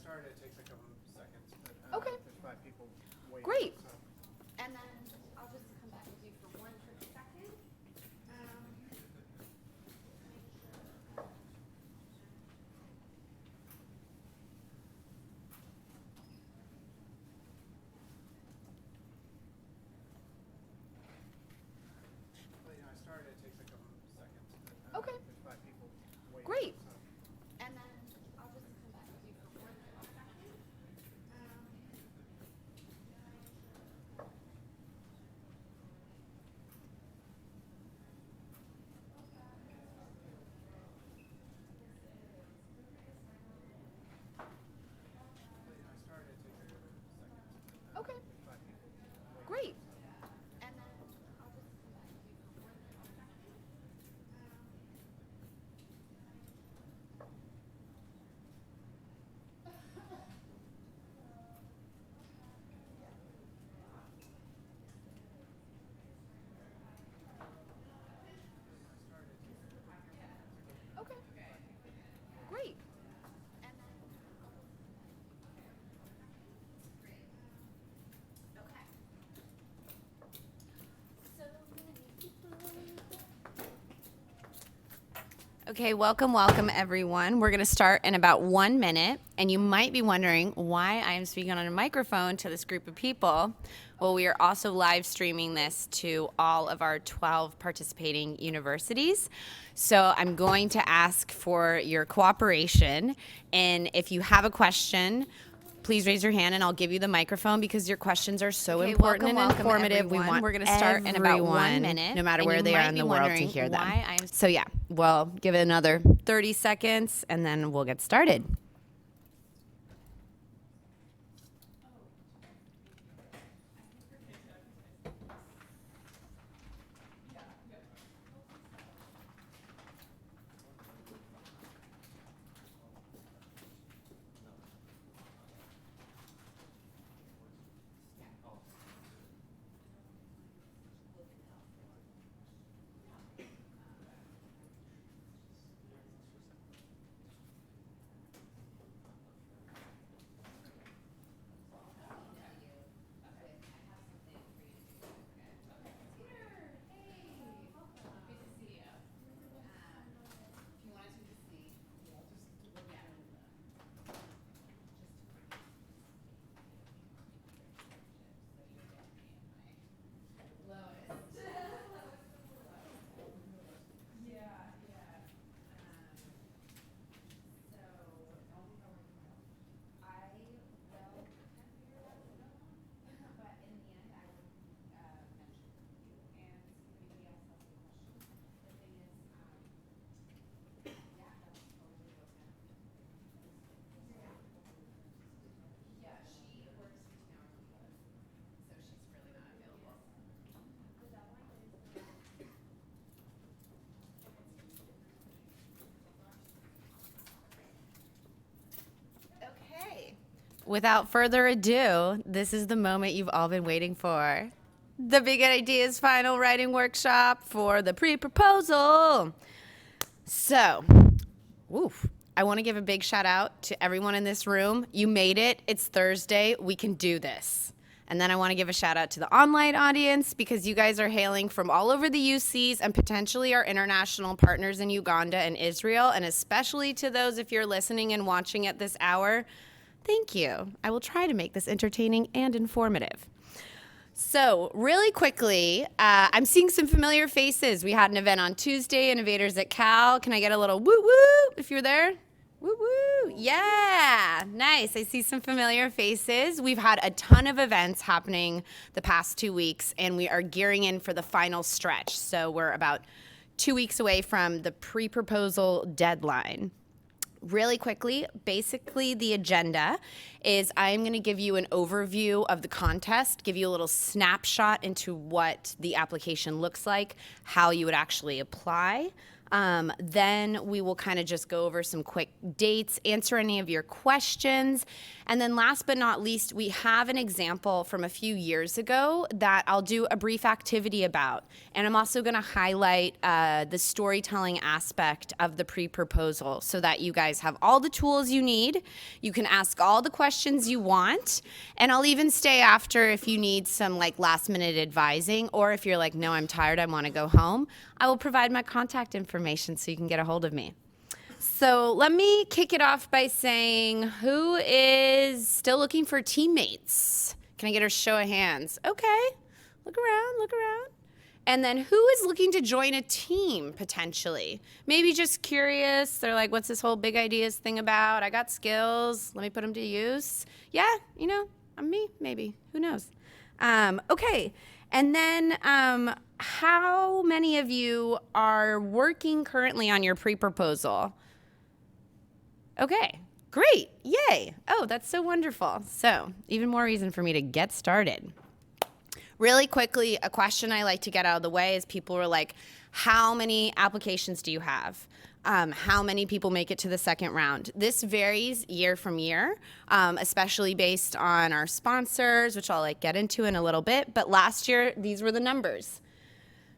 started, it takes a couple seconds, but Okay. there's 5 people waiting. Great. So. And then I'll just come back with you for 1 quick second. Well, I started, it takes a couple seconds, but Okay. there's 5 people waiting. Great. So. And then I'll just come back with you for 1 quick second. I started, it takes a couple seconds, but Okay. there's 5 people waiting. Great. And then I'll just come back with you for 1 quick second. Okay. Great. And then okay. So many people. Okay, welcome everyone. We're going to start in about 1 minute, and you might be wondering why I am speaking on a microphone to this group of people. Well, we are also live streaming this to all of our 12 participating universities. So I'm going to ask for your cooperation, and if you have a question, please raise your hand and I'll give you the microphone because your questions are so important and informative. We're going to start in about 1 minute, no matter where they are in the world, to hear them. So yeah, we'll give it another 30 seconds and then we'll get started. Okay. Without further ado, this is the moment you've all been waiting for. The Big Ideas final writing workshop for the pre-proposal. So, I want to give a big shout out to everyone in this room. You made it. It's Thursday. We can do this. And then I want to give a shout out to the online audience because you guys are hailing from all over the UCs and potentially our international partners in Uganda and Israel, and especially to those if you're listening and watching at this hour. Thank you. I will try to make this entertaining and informative. So really quickly, I'm seeing some familiar faces. We had an event on Tuesday, Innovators at Cal. Can I get a little woo woo if you're there? Woo woo. Yeah, nice. I see some familiar faces. We've had a ton of events happening the past 2 weeks, and we are gearing in for the final stretch. So we're about 2 weeks away from the pre-proposal deadline. Really quickly, basically the agenda is I'm going to give you an overview of the contest, give you a little snapshot into what the application looks like, how you would actually apply. Then we will kind of just go over some quick dates, answer any of your questions. And then last but not least, we have an example from a few years ago that I'll do a brief activity about. And I'm also going to highlight the storytelling aspect of the pre-proposal so that you guys have all the tools you need. You can ask all the questions you want. And I'll even stay after if you need some like last minute advising, or if you're like, no, I'm tired, I want to go home. I will provide my contact information so you can get a hold of me. So let me kick it off by saying, who is still looking for teammates? Can I get a show of hands? Okay, look around, look around. And then who is looking to join a team potentially? Maybe just curious. They're like, what's this whole big ideas thing about? I got skills. Let me put them to use. Yeah, you know, I'm me, maybe. Who knows? Okay. And then how many of you are working currently on your pre-proposal? Okay, great. Yay. Oh, that's so wonderful. So even more reason for me to get started. Really quickly, a question I like to get out of the way is people are like, how many applications do you have? How many people make it to the second round? This varies year from year, especially based on our sponsors, which I'll get into in a little bit. But last year, these were the numbers.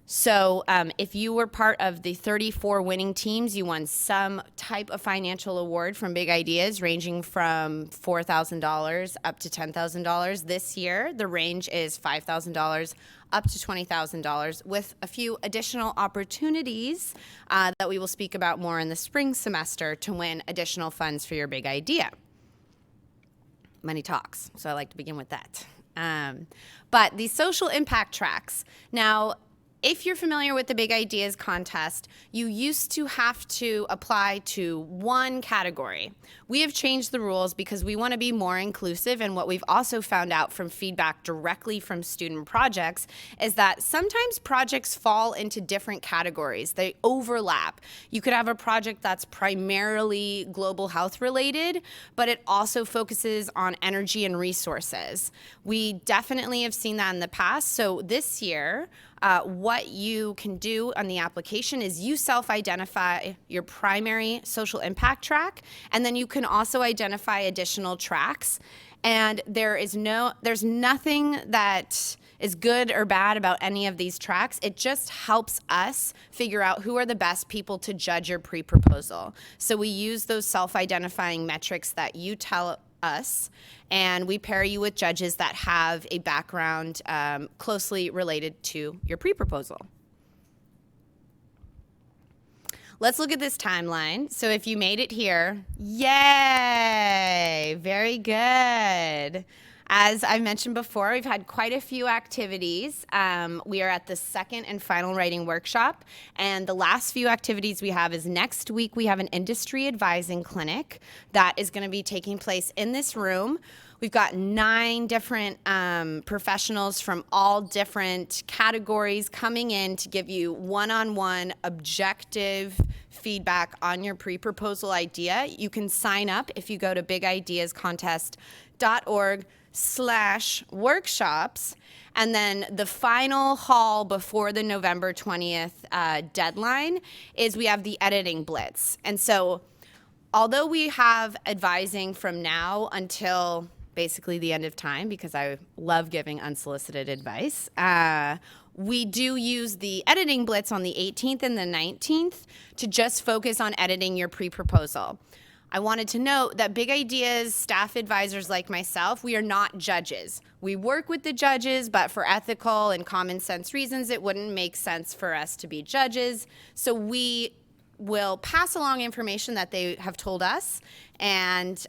So if you were part of the 34 winning teams, you won some type of financial award from Big Ideas, ranging from $4,000 up to $10,000. This year, the range is $5,000 up to $20,000, with a few additional opportunities that we will speak about more in the spring semester to win additional funds for your big idea. Money talks, so I like to begin with that. But the social impact tracks. Now, if you're familiar with the Big Ideas contest, you used to have to apply to one category. We have changed the rules because we want to be more inclusive, and what we've also found out from feedback directly from student projects is that sometimes projects fall into different categories. They overlap. You could have a project that's primarily global health related, but it also focuses on energy and resources. We definitely have seen that in the past. So this year, what you can do on the application is you self-identify your primary social impact track, and then you can also identify additional tracks. And there's nothing that is good or bad about any of these tracks. It just helps us figure out who are the best people to judge your pre-proposal. So we use those self-identifying metrics that you tell us, and we pair you with judges that have a background closely related to your pre-proposal. Let's look at this timeline. So if you made it here, yay, very good. As I mentioned before, we've had quite a few activities. We are at the second and final writing workshop, and the last few activities we have is next week we have an industry advising clinic that is going to be taking place in this room. We've got 9 different professionals from all different categories coming in to give you one-on-one objective feedback on your pre-proposal idea. You can sign up if you go to bigideascontest.org/workshops. And then the final haul before the November 20th deadline is we have the editing blitz. And so although we have advising from now until basically the end of time, because I love giving unsolicited advice, we do use the editing blitz on the 18th and the 19th to just focus on editing your pre-proposal. I wanted to note that Big Ideas staff advisors like myself, we are not judges. We work with the judges, but for ethical and common sense reasons, it wouldn't make sense for us to be judges. So we will pass along information that they have told us, and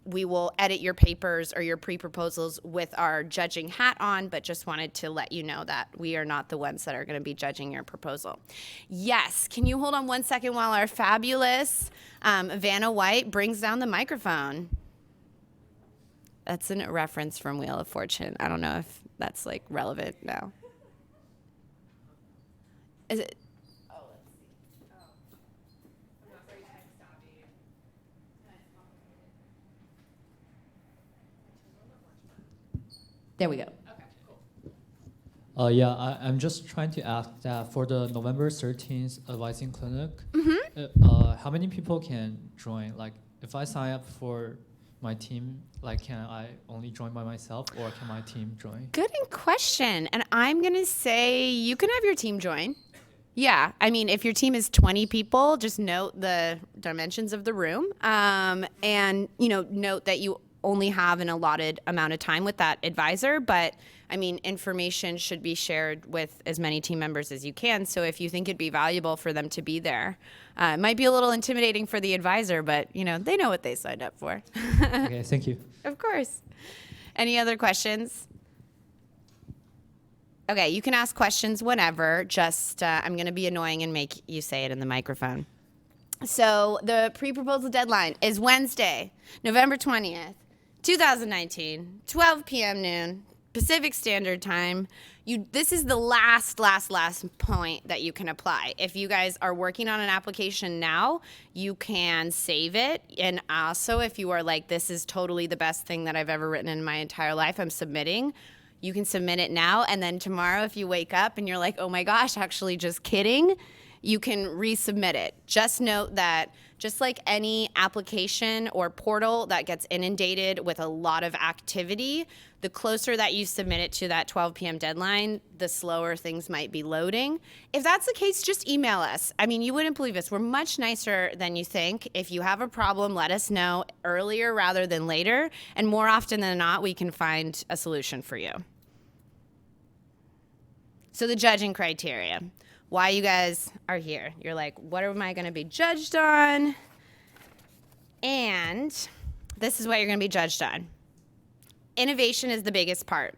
we will edit your papers or your pre-proposals with our judging hat on, but just wanted to let you know that we are not the ones that are going to be judging your proposal. Yes, can you hold on one second while our fabulous Vanna White brings down the microphone? That's a reference from Wheel of Fortune. I don't know if that's relevant now. Is it? There we go. Okay, cool. Yeah, I'm just trying to ask that for the November 13th advising clinic, how many people can join? Like, if I sign up for my team, like, can I only join by myself or can my team join? Good question. And I'm going to say you can have your team join. Yeah, I mean, if your team is 20 people, just note the dimensions of the room, and note that you only have an allotted amount of time with that advisor. But I mean, information should be shared with as many team members as you can. So if you think it'd be valuable for them to be there, it might be a little intimidating for the advisor, but they know what they signed up for. Okay, thank you. Of course. Any other questions? Okay, you can ask questions whenever. Just I'm going to be annoying and make you say it in the microphone. So the pre-proposal deadline is Wednesday, November 20th, 2019, 12 p.m. noon, Pacific Standard Time. This is the last point that you can apply. If you guys are working on an application now, you can save it. And also, if you are like, this is totally the best thing that I've ever written in my entire life, I'm submitting. You can submit it now, and then tomorrow if you wake up and you're like, oh my gosh, actually just kidding, you can resubmit it. Just note that just like any application or portal that gets inundated with a lot of activity, the closer that you submit it to that 12 p.m. deadline, the slower things might be loading. If that's the case, just email us. I mean, you wouldn't believe this. We're much nicer than you think. If you have a problem, let us know earlier rather than later. And more often than not, we can find a solution for you. So the judging criteria. Why you guys are here. You're like, what am I going to be judged on? And this is what you're going to be judged on. Innovation is the biggest part.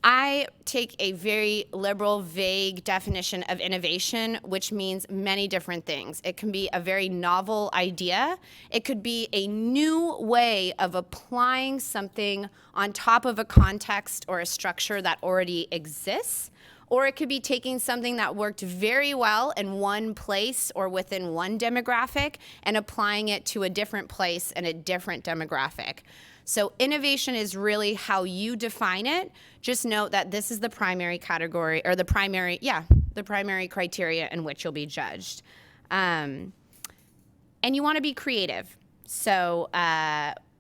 I take a very liberal, vague definition of innovation, which means many different things. It can be a very novel idea. It could be a new way of applying something on top of a context or a structure that already exists. Or it could be taking something that worked very well in one place or within one demographic and applying it to a different place and a different demographic. So innovation is really how you define it. Just note that this is the primary category, or the primary criteria in which you'll be judged. And you want to be creative. So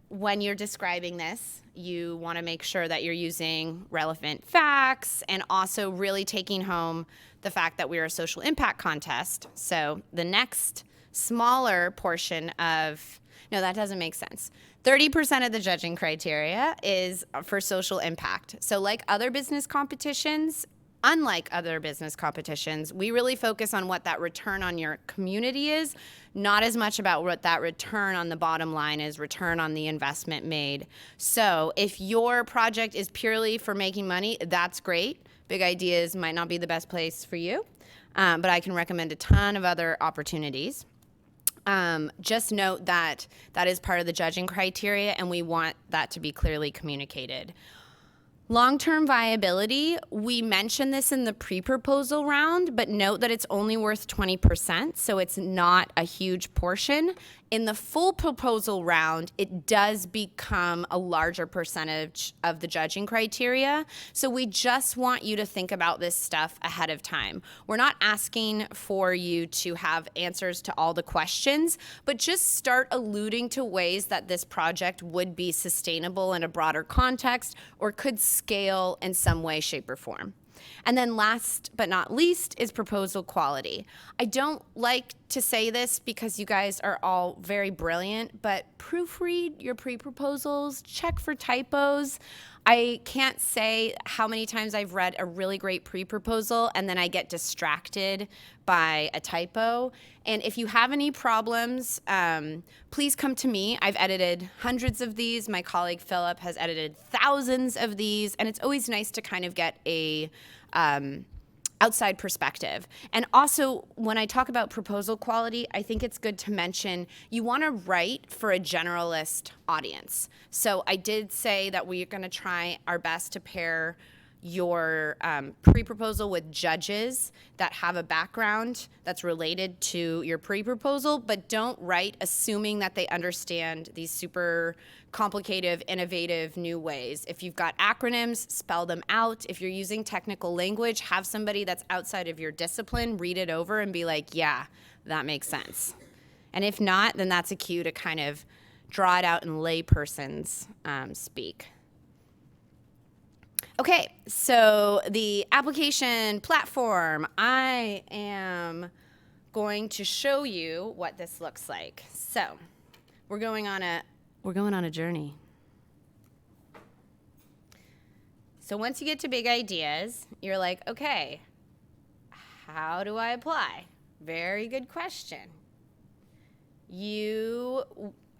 when you're describing this, you want to make sure that you're using relevant facts and also really taking home the fact that we're a social impact contest. So the next smaller portion of, no, that doesn't make sense. 30% of the judging criteria is for social impact. So like other business competitions, unlike other business competitions, we really focus on what that return on your community is, not as much about what that return on the bottom line is, return on the investment made. So if your project is purely for making money, that's great. Big Ideas might not be the best place for you, but I can recommend a ton of other opportunities. Just note that that is part of the judging criteria, and we want that to be clearly communicated. Long-term viability, we mentioned this in the pre-proposal round, but note that it's only worth 20%, so it's not a huge portion. In the full proposal round, it does become a larger percentage of the judging criteria, so we just want you to think about this stuff ahead of time. We're not asking for you to have answers to all the questions, but just start alluding to ways that this project would be sustainable in a broader context or could scale in some way, shape, or form. And then last but not least is proposal quality. I don't like to say this because you guys are all very brilliant, but proofread your pre-proposals, check for typos. I can't say how many times I've read a really great pre-proposal and then I get distracted by a typo. And if you have any problems, please come to me. I've edited hundreds of these. My colleague Philip has edited thousands of these. And it's always nice to kind of get a outside perspective. And also, when I talk about proposal quality, I think it's good to mention you want to write for a generalist audience. So I did say that we're going to try our best to pair your pre-proposal with judges that have a background that's related to your pre-proposal, but don't write assuming that they understand these super complicated, innovative new ways. If you've got acronyms, spell them out. If you're using technical language, have somebody that's outside of your discipline read it over and be like, yeah, that makes sense. And if not, then that's a cue to kind of draw it out in layperson's speak. Okay, so the application platform, I am going to show you what this looks like. So we're going on a journey. So once you get to big ideas, you're like, okay, how do I apply? Very good question. You,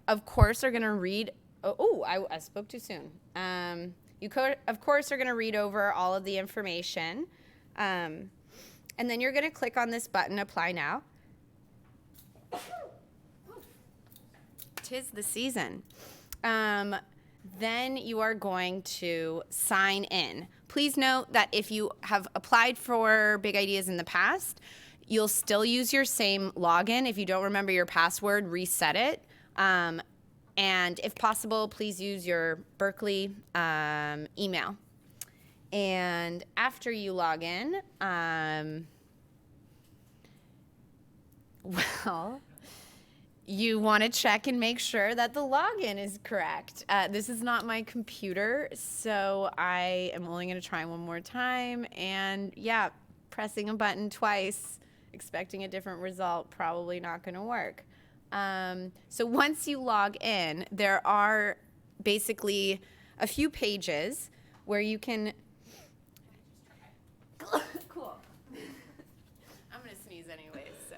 of course, are going to read. I spoke too soon. Of course, are going to read over all of the information. And then you're going to click on this button, Apply Now. 'Tis the season. Then you are going to sign in. Please note that if you have applied for Big Ideas in the past, you'll still use your same login. If you don't remember your password, reset it. And if possible, please use your Berkeley email. And after you log in, you want to check and make sure that the login is correct. This is not my computer, so I am only going to try one more time. And yeah, pressing a button twice, expecting a different result, probably not going to work. So once you log in, there are basically a few pages where you can. Cool. I'm going to sneeze anyways, so.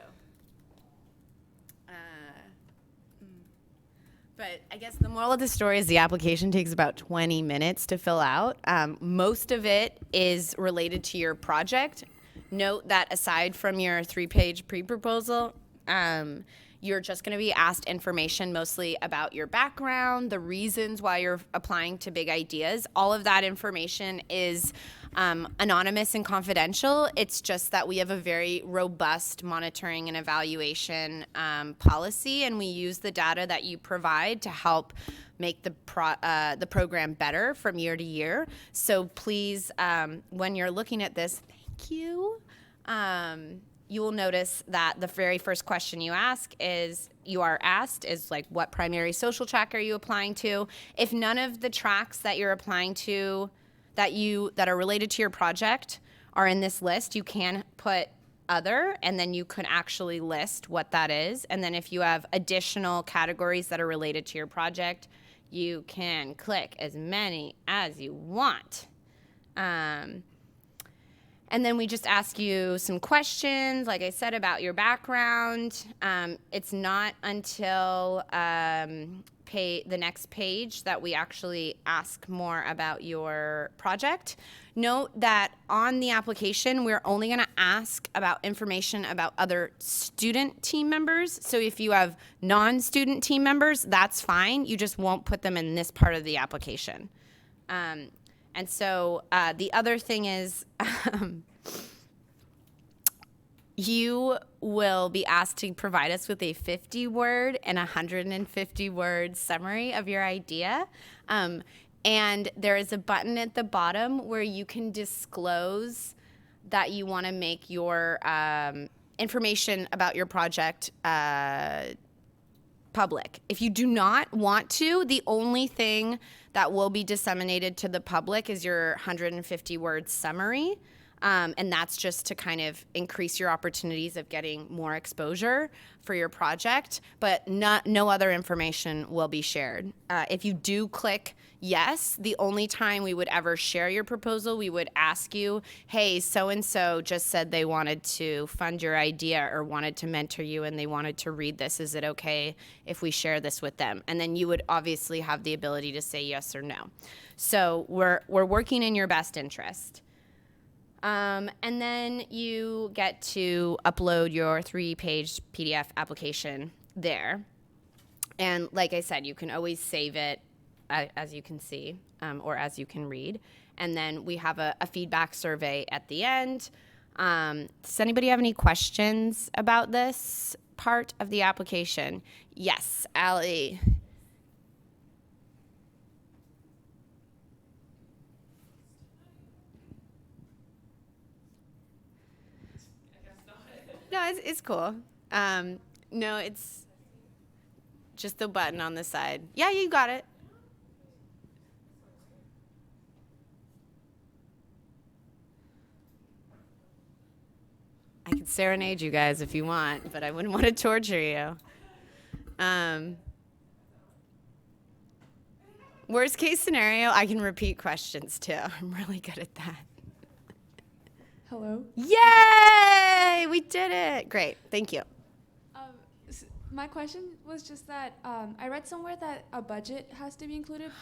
But I guess the moral of the story is the application takes about 20 minutes to fill out. Most of it is related to your project. Note that aside from your 3-page pre-proposal, you're just going to be asked information mostly about your background, the reasons why you're applying to Big Ideas. All of that information is anonymous and confidential. It's just that we have a very robust monitoring and evaluation policy, and we use the data that you provide to help make the program better from year to year. So please, when you're looking at this, thank you. You will notice that the very first question you are asked is like, what primary social track are you applying to? If none of the tracks that you're applying to that are related to your project are in this list, you can put other, and then you could actually list what that is. And then if you have additional categories that are related to your project, you can click as many as you want. And then we just ask you some questions, like I said, about your background. It's not until the next page that we actually ask more about your project. Note that on the application, we're only going to ask about information about other student team members. So if you have non-student team members, that's fine. You just won't put them in this part of the application. And so the other thing is you will be asked to provide us with a 50-word and 150-word summary of your idea. And there is a button at the bottom where you can disclose that you want to make your information about your project public. If you do not want to, the only thing that will be disseminated to the public is your 150-word summary. And that's just to kind of increase your opportunities of getting more exposure for your project, but no other information will be shared. If you do click yes, the only time we would ever share your proposal, we would ask you, hey, so-and-so just said they wanted to fund your idea or wanted to mentor you and they wanted to read this. Is it okay if we share this with them? And then you would obviously have the ability to say yes or no. So we're working in your best interest. And then you get to upload your 3-page PDF application there. And like I said, you can always save it as you can see or as you can read. and then we have a feedback survey at the end. Does anybody have any questions about this part of the application? Yes, Allie. No, it's cool. No, it's just the button on the side. Yeah, you got it. I could serenade you guys if you want, but I wouldn't want to torture you. Worst case scenario, I can repeat questions too. I'm really good at that. Hello. Yay! We did it. Great. Thank you. My question was just that I read somewhere that a budget has to be included.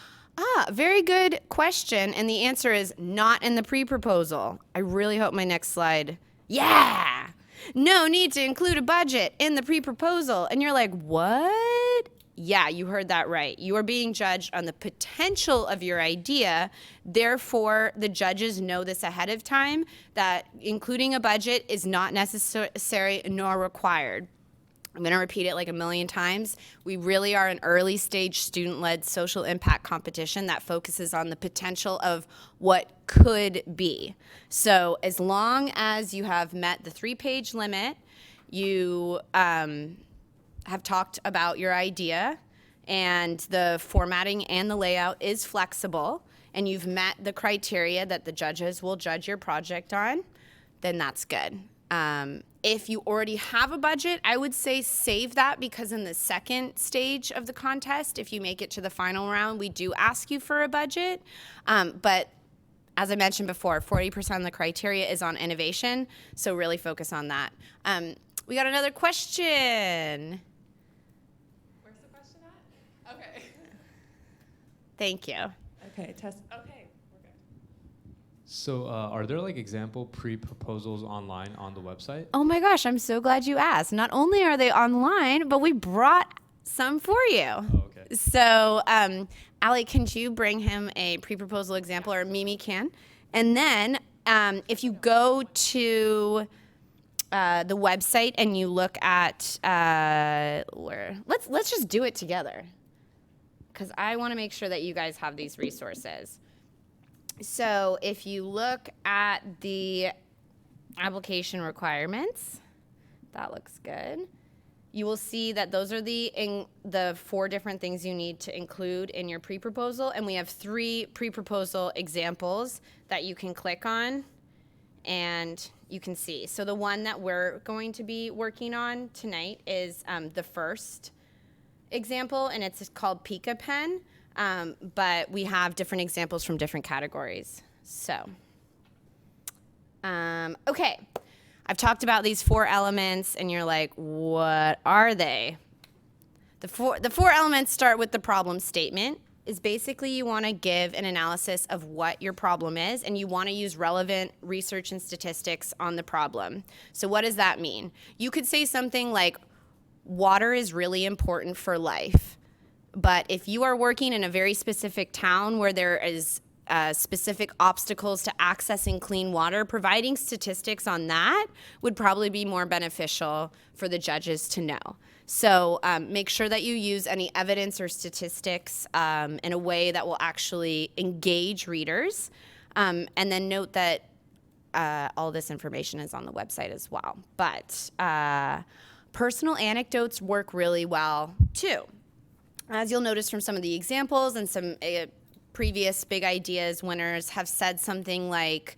Very good question. And the answer is not in the pre-proposal. I really hope my next slide. Yeah! No need to include a budget in the pre-proposal. And you're like, what? Yeah, you heard that right. You are being judged on the potential of your idea. Therefore, the judges know this ahead of time, that including a budget is not necessary nor required. I'm going to repeat it like a million times. We really are an early stage student-led social impact competition that focuses on the potential of what could be. So as long as you have met the 3-page limit, you have talked about your idea, and the formatting and the layout is flexible, and you've met the criteria that the judges will judge your project on, then that's good. If you already have a budget, I would say save that, because in the second stage of the contest, if you make it to the final round, we do ask you for a budget. But as I mentioned before, 40% of the criteria is on innovation, so really focus on that. We got another question. Where's the question at? Okay. Thank you. Okay, test. Okay, we're good. So are there like example pre-proposals online on the website? Oh my gosh, I'm so glad you asked. Not only are they online, but we brought some for you. Oh, okay. So, Allie, can you bring him a pre-proposal example, or Mimi can? And then if you go to the website and you look at let's just do it together, because I want to make sure that you guys have these resources. So if you look at the application requirements, that looks good. You will see that those are the 4 different things you need to include in your pre-proposal, and we have 3 pre-proposal examples that you can click on and you can see. So the one that we're going to be working on tonight is the first example, and it's called Pika Pen, but we have different examples from different categories. So, okay. I've talked about these 4 elements, and you're like, what are they? The four elements start with the problem statement. Is basically you want to give an analysis of what your problem is, and you want to use relevant research and statistics on the problem. So what does that mean? You could say something like, water is really important for life. But if you are working in a very specific town where there is specific obstacles to accessing clean water, providing statistics on that would probably be more beneficial for the judges to know. So make sure that you use any evidence or statistics in a way that will actually engage readers. And then note that all this information is on the website as well. But personal anecdotes work really well too. As you'll notice from some of the examples, and some previous big ideas winners have said something like,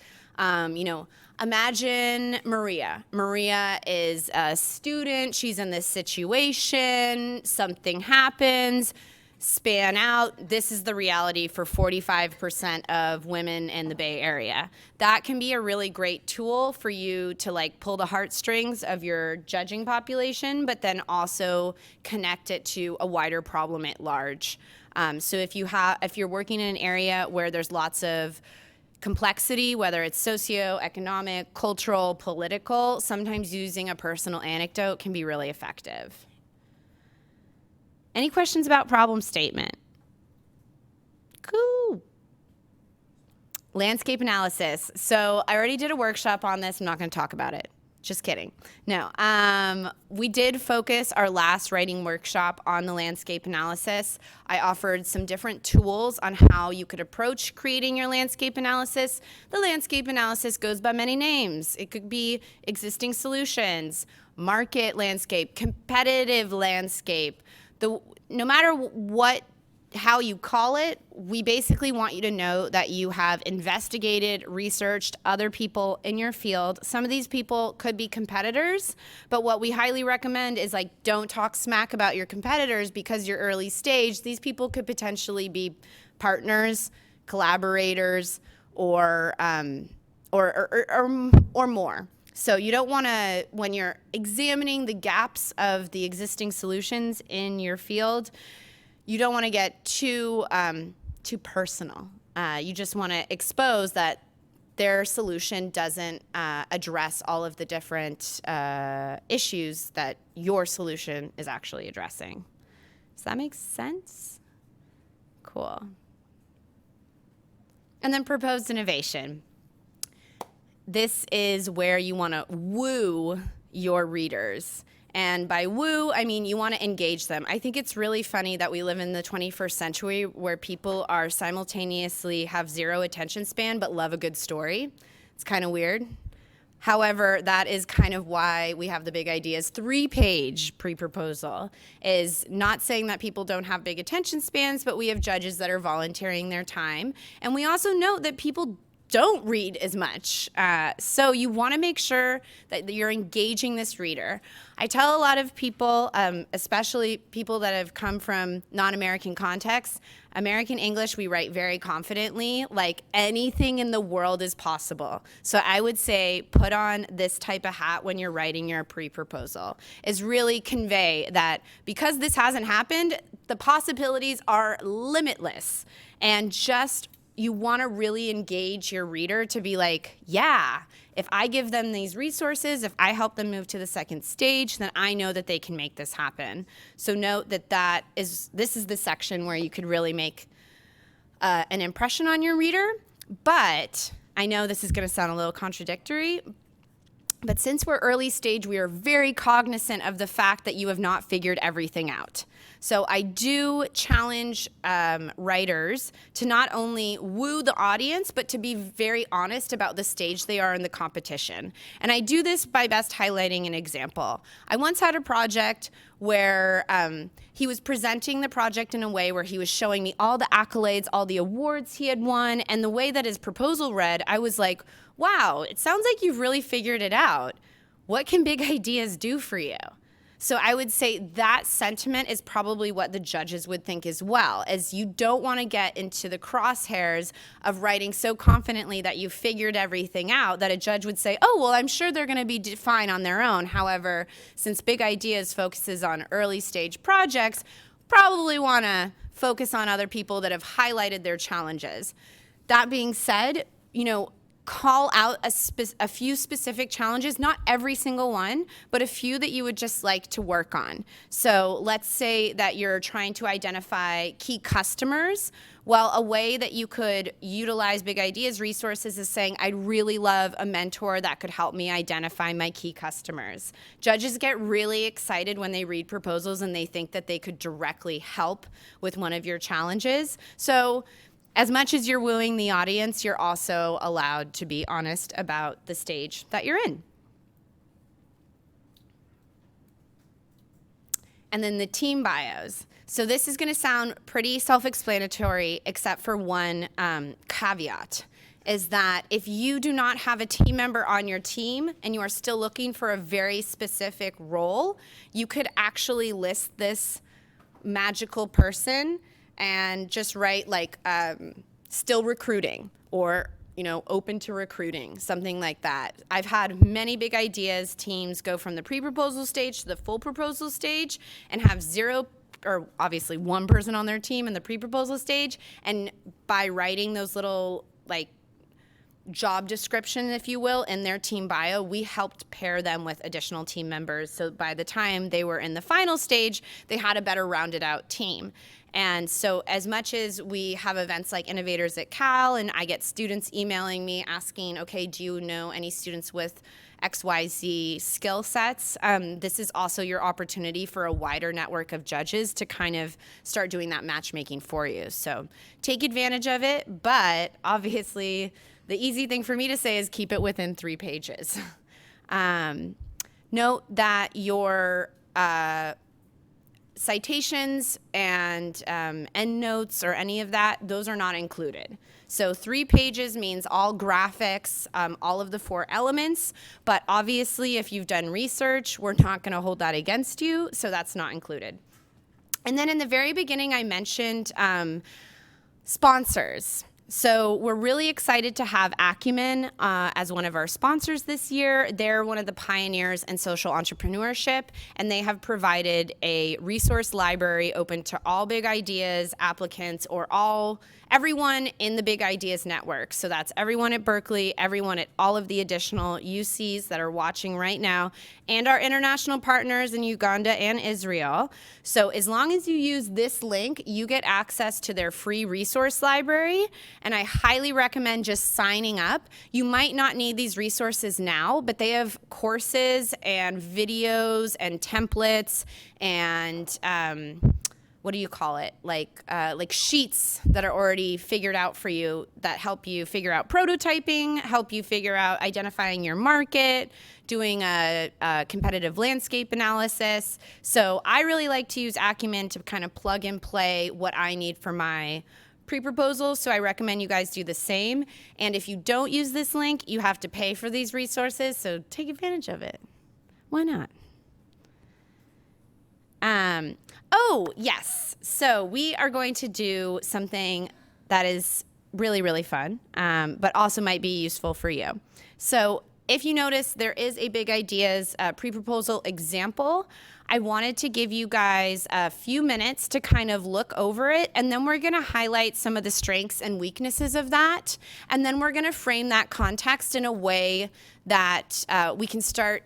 imagine Maria. Maria is a student. She's in this situation. Something happens. Span out. This is the reality for 45% of women in the Bay Area. That can be a really great tool for you to like pull the heartstrings of your judging population, but then also connect it to a wider problem at large. So if you're working in an area where there's lots of complexity, whether it's socioeconomic, cultural, political, sometimes using a personal anecdote can be really effective. Any questions about problem statement? Cool. landscape analysis. So I already did a workshop on this. I'm not going to talk about it. Just kidding. No. We did focus our last writing workshop on the landscape analysis. I offered some different tools on how you could approach creating your landscape analysis. The landscape analysis goes by many names. It could be existing solutions, market landscape, competitive landscape. No matter how you call it, we basically want you to know that you have investigated, researched other people in your field. Some of these people could be competitors, but what we highly recommend is don't talk smack about your competitors because you're early stage. These people could potentially be partners, collaborators, or more. So you don't want to, when you're examining the gaps of the existing solutions in your field, you don't want to get too personal. You just want to expose that their solution doesn't address all of the different issues that your solution is actually addressing. Does that make sense? Cool. And then proposed innovation. This is where you want to woo your readers. And by woo, I mean you want to engage them. I think it's really funny that we live in the 21st century where people are simultaneously have zero attention span but love a good story. It's kind of weird. However, that is kind of why we have the Big Ideas 3-page pre-proposal, is not saying that people don't have big attention spans, but we have judges that are volunteering their time. And we also note that people don't read as much. So you want to make sure that you're engaging this reader. I tell a lot of people, especially people that have come from non-American contexts, American English, we write very confidently, like anything in the world is possible. So I would say put on this type of hat when you're writing your pre-proposal, is really convey that because this hasn't happened, the possibilities are limitless. And just you want to really engage your reader to be like, yeah, if I give them these resources, if I help them move to the second stage, then I know that they can make this happen. So note that this is the section where you could really make an impression on your reader. But I know this is going to sound a little contradictory, but since we're early stage, we are very cognizant of the fact that you have not figured everything out. So I do challenge writers to not only woo the audience, but to be very honest about the stage they are in the competition. And I do this by best highlighting an example. I once had a project where he was presenting the project in a way where he was showing me all the accolades, all the awards he had won, and the way that his proposal read, I was like, wow, it sounds like you've really figured it out. What can Big Ideas do for you? So I would say that sentiment is probably what the judges would think as well, as you don't want to get into the crosshairs of writing so confidently that you figured everything out that a judge would say, oh, well, I'm sure they're going to be fine on their own. However, since Big Ideas focuses on early stage projects, probably want to focus on other people that have highlighted their challenges. That being said, call out a few specific challenges, not every single one, but a few that you would just like to work on. So let's say that you're trying to identify key customers. Well, a way that you could utilize Big Ideas resources is saying, I'd really love a mentor that could help me identify my key customers. Judges get really excited when they read proposals and they think that they could directly help with one of your challenges. So as much as you're wooing the audience, you're also allowed to be honest about the stage that you're in. And then the team bios. So this is going to sound pretty self-explanatory, except for one caveat, is that if you do not have a team member on your team and you are still looking for a very specific role, you could actually list this magical person and just write still recruiting or open to recruiting, something like that. I've had many Big Ideas teams go from the pre-proposal stage to the full proposal stage and have zero or obviously one person on their team in the pre-proposal stage. And by writing those little job description, if you will, in their team bio, we helped pair them with additional team members. So by the time they were in the final stage, they had a better rounded out team. And so as much as we have events like Innovators at Cal, and I get students emailing me asking, okay, do you know any students with XYZ skill sets? This is also your opportunity for a wider network of judges to kind of start doing that matchmaking for you. So take advantage of it, but obviously the easy thing for me to say is keep it within 3 pages. Note that your citations and endnotes or any of that, those are not included. So 3 pages means all graphics, all of the 4 elements, but obviously if you've done research, we're not going to hold that against you, so that's not included. And then in the very beginning, I mentioned sponsors. So we're really excited to have Acumen as one of our sponsors this year. They're one of the pioneers in social entrepreneurship, and they have provided a resource library open to all Big Ideas applicants or everyone in the Big Ideas network. So that's everyone at Berkeley, everyone at all of the additional UCs that are watching right now, and our international partners in Uganda and Israel. So as long as you use this link, you get access to their free resource library, and I highly recommend just signing up. You might not need these resources now, but they have courses and videos and templates and what do you call it? Like sheets that are already figured out for you that help you figure out prototyping, help you figure out identifying your market, doing a competitive landscape analysis. So I really like to use Acumen to kind of plug and play what I need for my pre-proposal, so I recommend you guys do the same. And if you don't use this link, you have to pay for these resources, so take advantage of it. Why not? Oh, yes. So we are going to do something that is really, really fun, but also might be useful for you. So if you notice, there is a Big Ideas pre-proposal example. I wanted to give you guys a few minutes to kind of look over it, and then we're going to highlight some of the strengths and weaknesses of that, and then we're going to frame that context in a way that we can start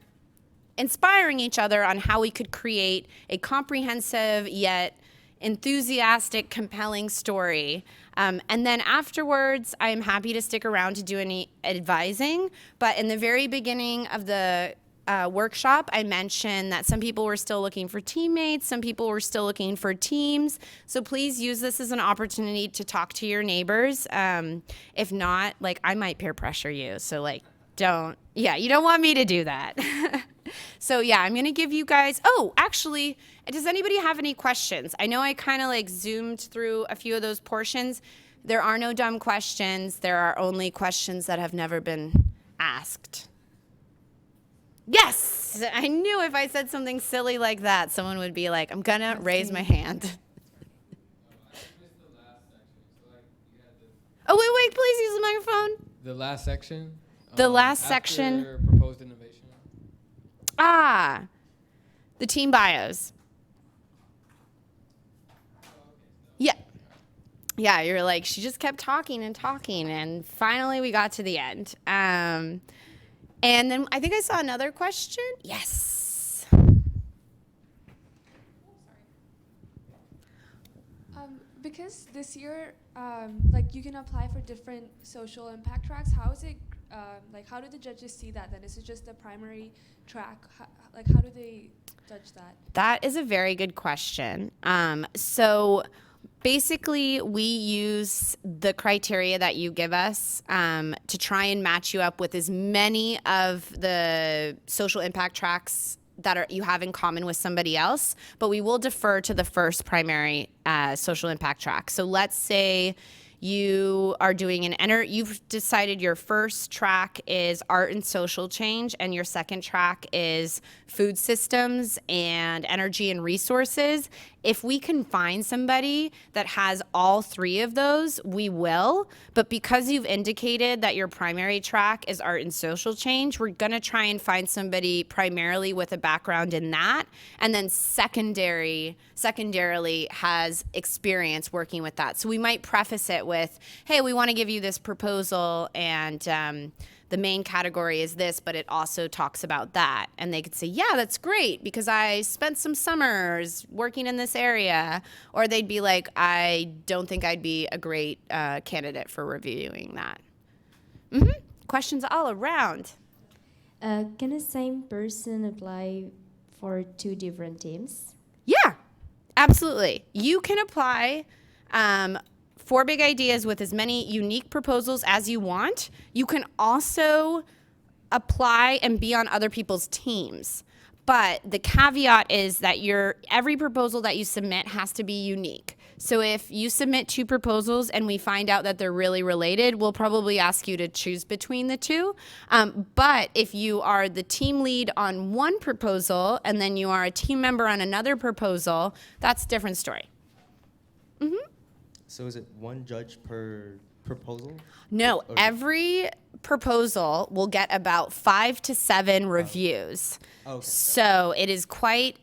inspiring each other on how we could create a comprehensive yet enthusiastic, compelling story. And then afterwards, I'm happy to stick around to do any advising. But in the very beginning of the workshop, I mentioned that some people were still looking for teammates, some people were still looking for teams. So please use this as an opportunity to talk to your neighbors. If not, I might peer pressure you. So you don't want me to do that. So yeah, I'm going to give you guys, actually, does anybody have any questions? I know I kind of zoomed through a few of those portions. There are no dumb questions. There are only questions that have never been asked. Yes! I knew if I said something silly like that, someone would be like, I'm going to raise my hand. Oh, wait, please use the microphone. The last section? The last section. After proposed innovation. The team bios. Yeah, you're like, she just kept talking, and finally we got to the end. And then I think I saw another question. Yes. Because this year, you can apply for different social impact tracks. How is it? How do the judges see that? Then is it just the primary track? How do they judge that? That is a very good question. So basically, we use the criteria that you give us to try and match you up with as many of the social impact tracks that you have in common with somebody else, but we will defer to the first primary social impact track. So let's say you are doing you've decided your first track is art and social change, and your second track is food systems and energy and resources. If we can find somebody that has all 3 of those, we will. But because you've indicated that your primary track is art and social change, we're going to try and find somebody primarily with a background in that, and then secondarily has experience working with that. So we might preface it with, hey, we want to give you this proposal, and the main category is this, but it also talks about that. And they could say, yeah, that's great because I spent some summers working in this area. Or they'd be like, I don't think I'd be a great candidate for reviewing that. Questions all around. Can the same person apply for 2 different teams? Yeah, absolutely. You can apply for Big Ideas with as many unique proposals as you want. You can also apply and be on other people's teams. But the caveat is that every proposal that you submit has to be unique. So if you submit 2 proposals and we find out that they're really related, we'll probably ask you to choose between the 2. But if you are the team lead on one proposal and then you are a team member on another proposal, that's a different story. So is it 1 judge per proposal? No, Okay. every proposal will get about 5 to 7 reviews. Okay. So it is quite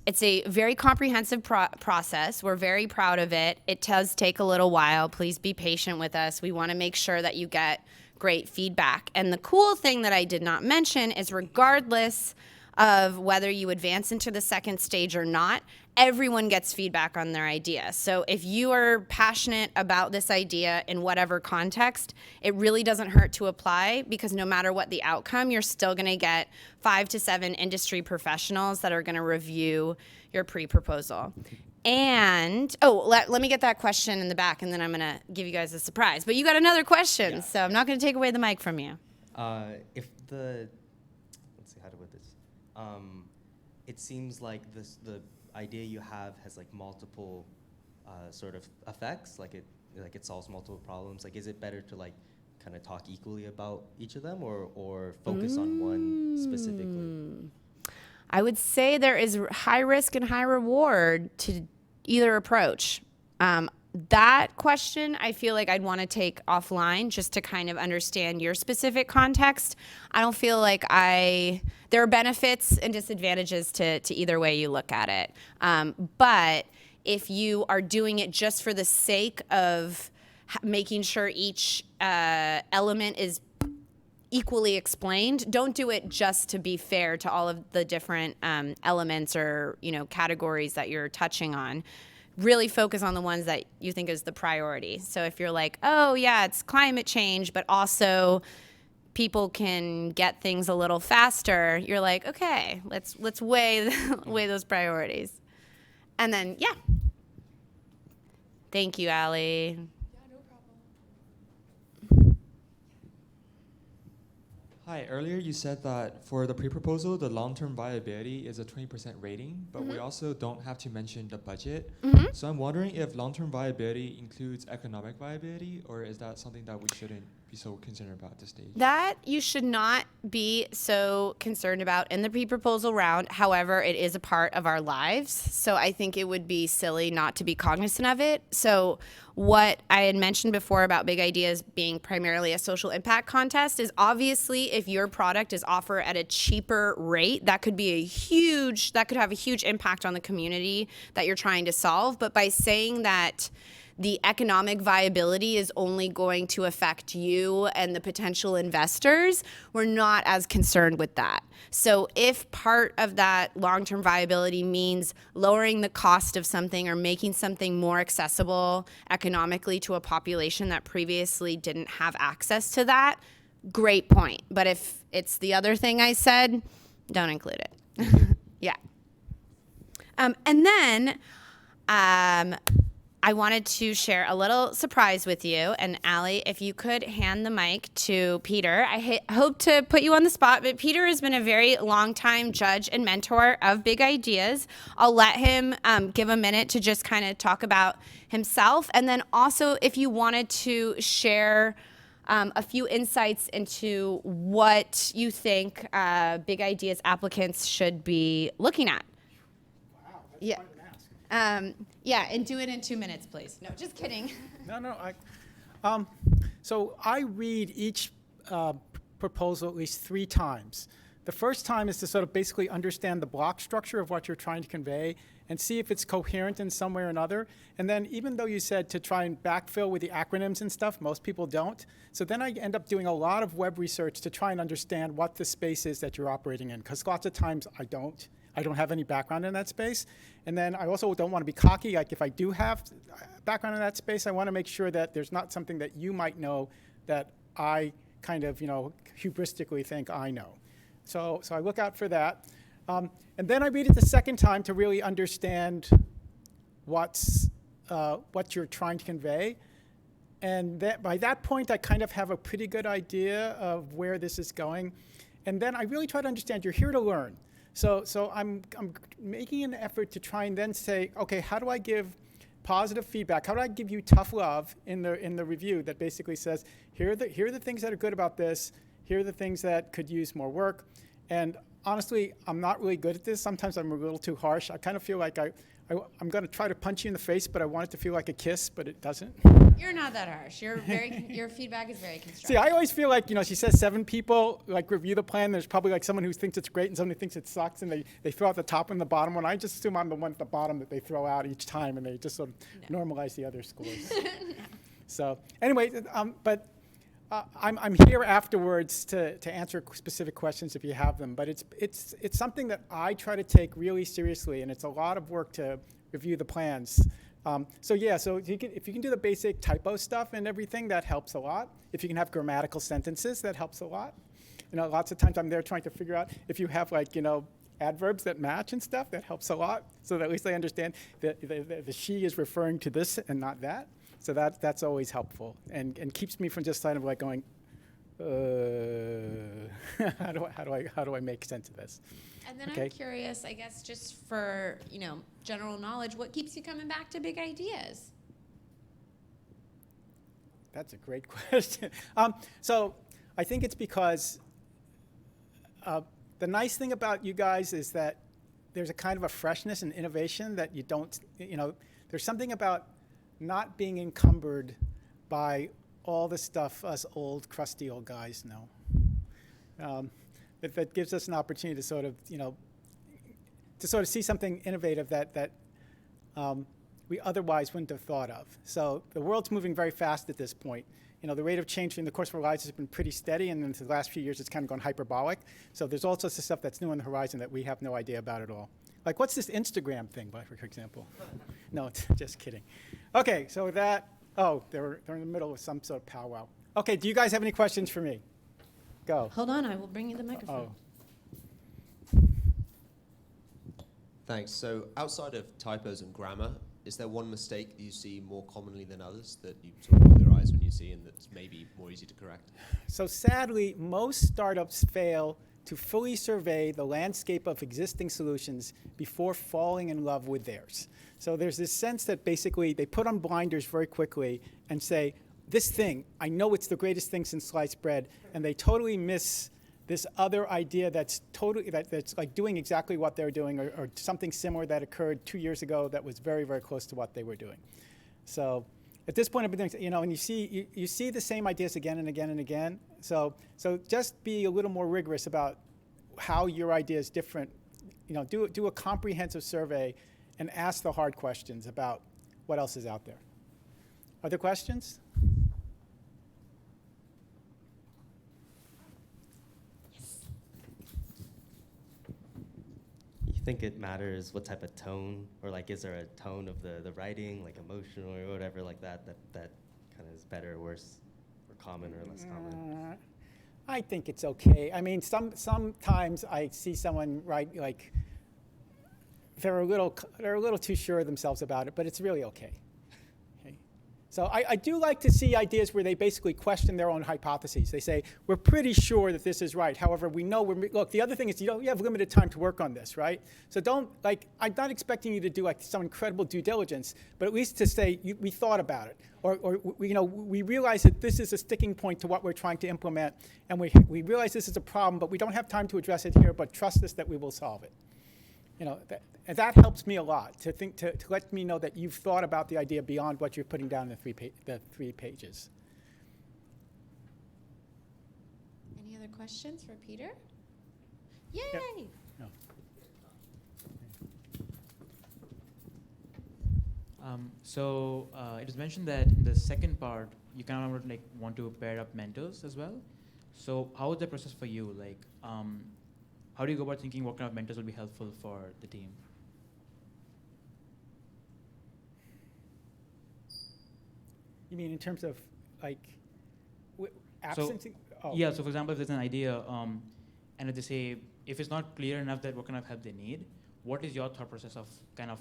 it's a very comprehensive process. We're very proud of it. It does take a little while. Please be patient with us. We want to make sure that you get great feedback. And the cool thing that I did not mention is regardless of whether you advance into the second stage or not, everyone gets feedback on their idea. So if you are passionate about this idea in whatever context, it really doesn't hurt to apply because no matter what the outcome, you're still going to get 5 to 7 industry professionals that are going to review your pre-proposal. And, let me get that question in the back, and then I'm going to give you guys a surprise. But you got another question, so I'm not going to take away the mic from you. Let's see how to put this. It seems like the idea you have has like multiple sort of effects, like it solves multiple problems. Like, is it better to like kind of talk equally about each of them, or focus on one specifically? I would say there is high risk and high reward to either approach. That question, I feel like I'd want to take offline just to kind of understand your specific context. I don't feel like there are benefits and disadvantages to either way you look at it. But if you are doing it just for the sake of making sure each element is equally explained, don't do it just to be fair to all of the different elements or categories that you're touching on. Really focus on the ones that you think is the priority. So if you're like, oh yeah, it's climate change, but also people can get things a little faster, you're like, okay, let's weigh those priorities. And then thank you, Allie. Hi, earlier you said that for the pre-proposal, the long-term viability is a 20% rating, but we also don't have to mention the budget. So I'm wondering if long-term viability includes economic viability, or is that something that we shouldn't be so concerned about at this stage? That you should not be so concerned about in the pre-proposal round. However, it is a part of our lives. So I think it would be silly not to be cognizant of it. So what I had mentioned before about Big Ideas being primarily a social impact contest is obviously if your product is offered at a cheaper rate, that could have a huge impact on the community that you're trying to solve. But by saying that the economic viability is only going to affect you and the potential investors, we're not as concerned with that. So if part of that long-term viability means lowering the cost of something or making something more accessible economically to a population that previously didn't have access to that, great point. But if it's the other thing I said, don't include it. Yeah. And then I wanted to share a little surprise with you. And Allie, if you could hand the mic to Peter. I hope to put you on the spot, but Peter has been a very long time judge and mentor of Big Ideas. I'll let him give a minute to just kind of talk about himself. And then also if you wanted to share a few insights into what you think Big Ideas applicants should be looking at. Wow, that's Yeah. quite an ask. And do it in 2 minutes, please. No, just kidding. No. So I read each proposal at least 3 times. The first time is to sort of basically understand the block structure of what you're trying to convey, and see if it's coherent in some way or another. And then even though you said to try and backfill with the acronyms and stuff, most people don't. So then I end up doing a lot of web research to try and understand what the space is that you're operating in, because lots of times I don't have any background in that space. And then I also don't want to be cocky. Like if I do have background in that space, I want to make sure that there's not something that you might know that I kind of, hubristically think I know. So I look out for that. And then I read it the second time to really understand what you're trying to convey. And by that point, I kind of have a pretty good idea of where this is going. And then I really try to understand you're here to learn. So I'm making an effort to try and then say, okay, how do I give positive feedback? How do I give you tough love in the review that basically says, here are the things that are good about this. Here are the things that could use more work. And honestly, I'm not really good at this. Sometimes I'm a little too harsh. I kind of feel like I'm going to try to punch you in the face, but I want it to feel like a kiss, but it doesn't. You're not that harsh. Your feedback is very constructive. See, I always feel like, she says 7 people review the plan. There's probably someone who thinks it's great and someone who thinks it sucks, and they throw out the top and the bottom one. I just assume I'm the one at the bottom that they throw out each time, and they just sort of normalize the other scores. So anyway, but I'm here afterwards to answer specific questions if you have them. But it's something that I try to take really seriously, and it's a lot of work to review the plans. So if you can do the basic typo stuff and everything, that helps a lot. If you can have grammatical sentences, that helps a lot. Lots of times I'm there trying to figure out if you have adverbs that match and stuff, that helps a lot. So that at least they understand that the she is referring to this and not that. So that's always helpful and keeps me from just kind of going, how do I make sense of this? And then Okay. I'm curious, I guess, just for general knowledge, what keeps you coming back to big ideas? That's a great question. So I think it's because the nice thing about you guys is that there's a kind of a freshness and innovation that you don't, there's something about not being encumbered by all the stuff us old, crusty old guys know. That gives us an opportunity to sort of see something innovative that we otherwise wouldn't have thought of. So the world's moving very fast at this point. The rate of change in the course of our lives has been pretty steady, and in the last few years it's kind of gone hyperbolic. So there's all sorts of stuff that's new on the horizon that we have no idea about at all. Like, what's this Instagram thing, for example? No, just kidding. Okay, so they're in the middle of some sort of powwow. Okay, do you guys have any questions for me? Go. Hold on, I will bring you the microphone. Thanks. So outside of typos and grammar, is there one mistake that you see more commonly than others that you sort of roll your eyes when you see and that's maybe more easy to correct? So sadly, most startups fail to fully survey the landscape of existing solutions before falling in love with theirs. So there's this sense that basically they put on blinders very quickly and say, this thing, I know it's the greatest thing since sliced bread, and they totally miss this other idea that's like doing exactly what they're doing, or something similar that occurred 2 years ago that was very, very close to what they were doing. So at this point, I've been doing, and you see the same ideas again and again and again. So just be a little more rigorous about how your idea is different. Do a comprehensive survey and ask the hard questions about what else is out there. Other questions? You think it matters what type of tone, or is there a tone of the writing, like emotional or whatever like that kind of is better or worse, or common or less common? I think it's okay. I mean, sometimes I see someone write they're a little too sure of themselves about it, but it's really okay. So I do like to see ideas where they basically question their own hypotheses. They say, we're pretty sure that this is right. However, we know look, the other thing is you have limited time to work on this, right? So I'm not expecting you to do some incredible due diligence, but at least to say, we thought about it. Or we realize that this is a sticking point to what we're trying to implement, and we realize this is a problem, but we don't have time to address it here, but trust us that we will solve it. And that helps me a lot, to let me know that you've thought about the idea beyond what you're putting down in the 3 pages. Any other questions for Peter? Yay! Yep. No. It was mentioned that in the second part, you kind of like want to pair up mentors as well. So how is the process for you? Like, how do you go about thinking what kind of mentors will be helpful for the team? You mean in terms of like absenting? Yeah. So for example, if there's an idea, and if they say if it's not clear enough that what kind of help they need, what is your thought process of kind of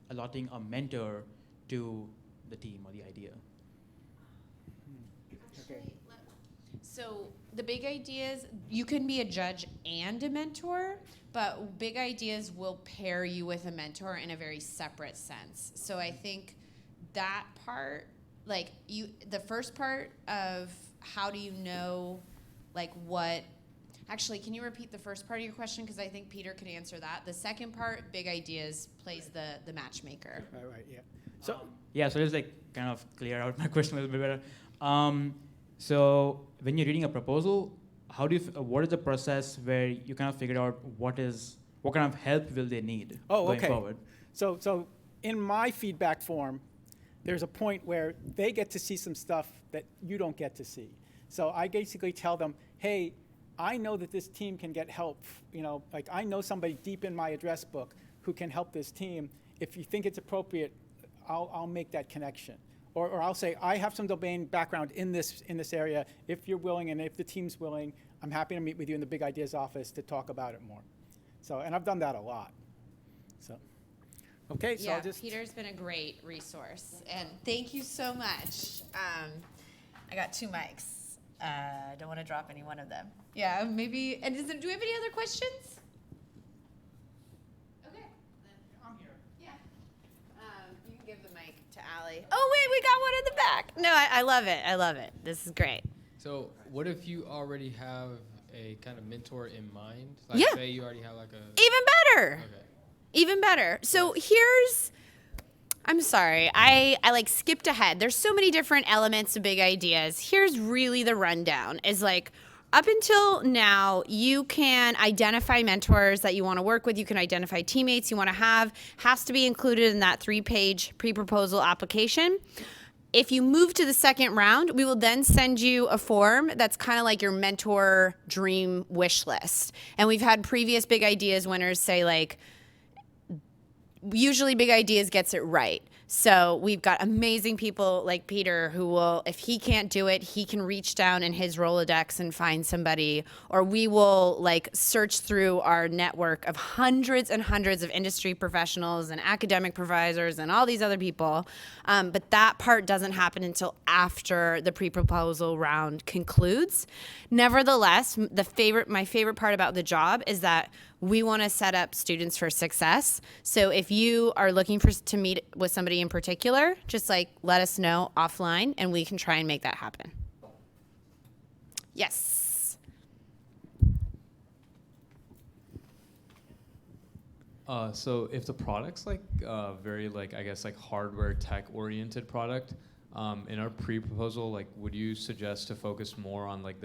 allotting a mentor to the team or the idea? Okay. So the big ideas, you can be a judge and a mentor, but big ideas will pair you with a mentor in a very separate sense. So I think that part, like the first part of how do you know, like what, actually, can you repeat the first part of your question? Because I think Peter could answer that. The second part, big ideas, plays the matchmaker. Right, yeah. So So just like kind of clear out my question a little bit better. So when you're reading a proposal, how do you what is the process where you kind of figure out what kind of help will they need going forward? So in my feedback form, there's a point where they get to see some stuff that you don't get to see. So I basically tell them, hey, I know that this team can get help. Like I know somebody deep in my address book who can help this team. If you think it's appropriate, I'll make that connection. Or I'll say, I have some domain background in this area. If you're willing and if the team's willing, I'm happy to meet with you in the Big Ideas office to talk about it more. So, and I've done that a lot. So, okay, so I'll just... Peter's been a great resource. And thank you so much. I got 2 mics. I don't want to drop any one of them. Yeah, maybe. And do we have any other questions? Okay. I'm here. Yeah. You can give the mic to Allie. Oh, wait, we got one in the back. No, I love it. I love it. This is great. So what if you already have a kind of mentor in mind? Like Yeah. say you already have like a... Even better. Okay. Even better. So I'm sorry, I like skipped ahead. There's so many different elements of big ideas. Here's really the rundown is like, up until now, you can identify mentors that you want to work with. You can identify teammates you want to have. Has to be included in that 3-page pre-proposal application. If you move to the second round, we will then send you a form that's kind of like your mentor dream wish list. And we've had previous big ideas winners say like, usually big ideas gets it right. So we've got amazing people like Peter who will, if he can't do it, he can reach down in his Rolodex and find somebody, or we will like search through our network of hundreds and hundreds of industry professionals and academic providers and all these other people. But that part doesn't happen until after the pre-proposal round concludes. Nevertheless, my favorite part about the job is that we want to set up students for success. So if you are looking to meet with somebody in particular, just like let us know offline and we can try and make that happen. Yes. So if the product's like very like I guess like hardware tech oriented product, in our pre-proposal, like would you suggest to focus more on like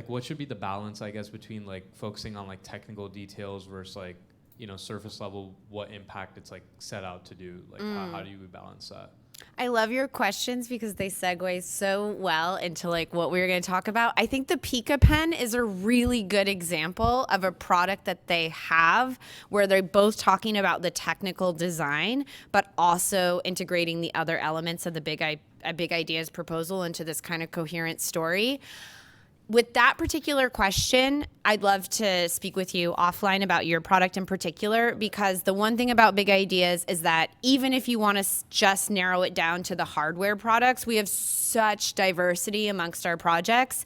what should be the balance, I guess, between like focusing on like technical details versus like, surface level, what impact it's like set out to do? Like how do you balance that? I love your questions because they segue so well into like what we were going to talk about. I think the Pika pen is a really good example of a product that they have where they're both talking about the technical design, but also integrating the other elements of the big ideas proposal into this kind of coherent story. With that particular question, I'd love to speak with you offline about your product in particular, because the one thing about big ideas is that even if you want to just narrow it down to the hardware products, we have such diversity amongst our projects.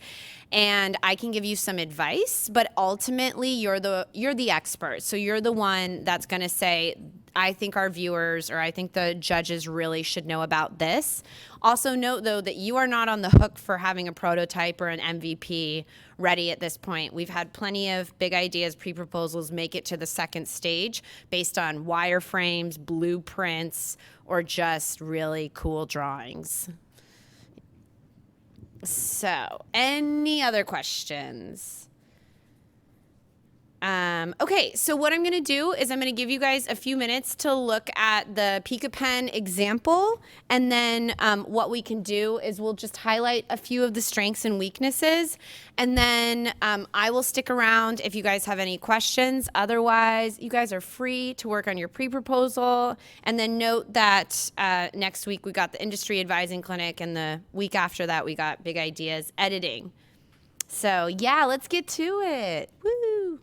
And I can give you some advice, but ultimately you're the expert. So you're the one that's going to say, I think our viewers or I think the judges really should know about this. Also note, though, that you are not on the hook for having a prototype or an MVP ready at this point. We've had plenty of big ideas pre-proposals make it to the second stage based on wireframes, blueprints, or just really cool drawings. So, any other questions? Okay, so what I'm going to do is I'm going to give you guys a few minutes to look at the Pika Pen example, and then what we can do is we'll just highlight a few of the strengths and weaknesses, and then I will stick around if you guys have any questions. Otherwise, you guys are free to work on your pre-proposal, and then note that next week we got the Industry Advising Clinic, and the week after that we got Big Ideas Editing. So yeah, let's get to it. Woo!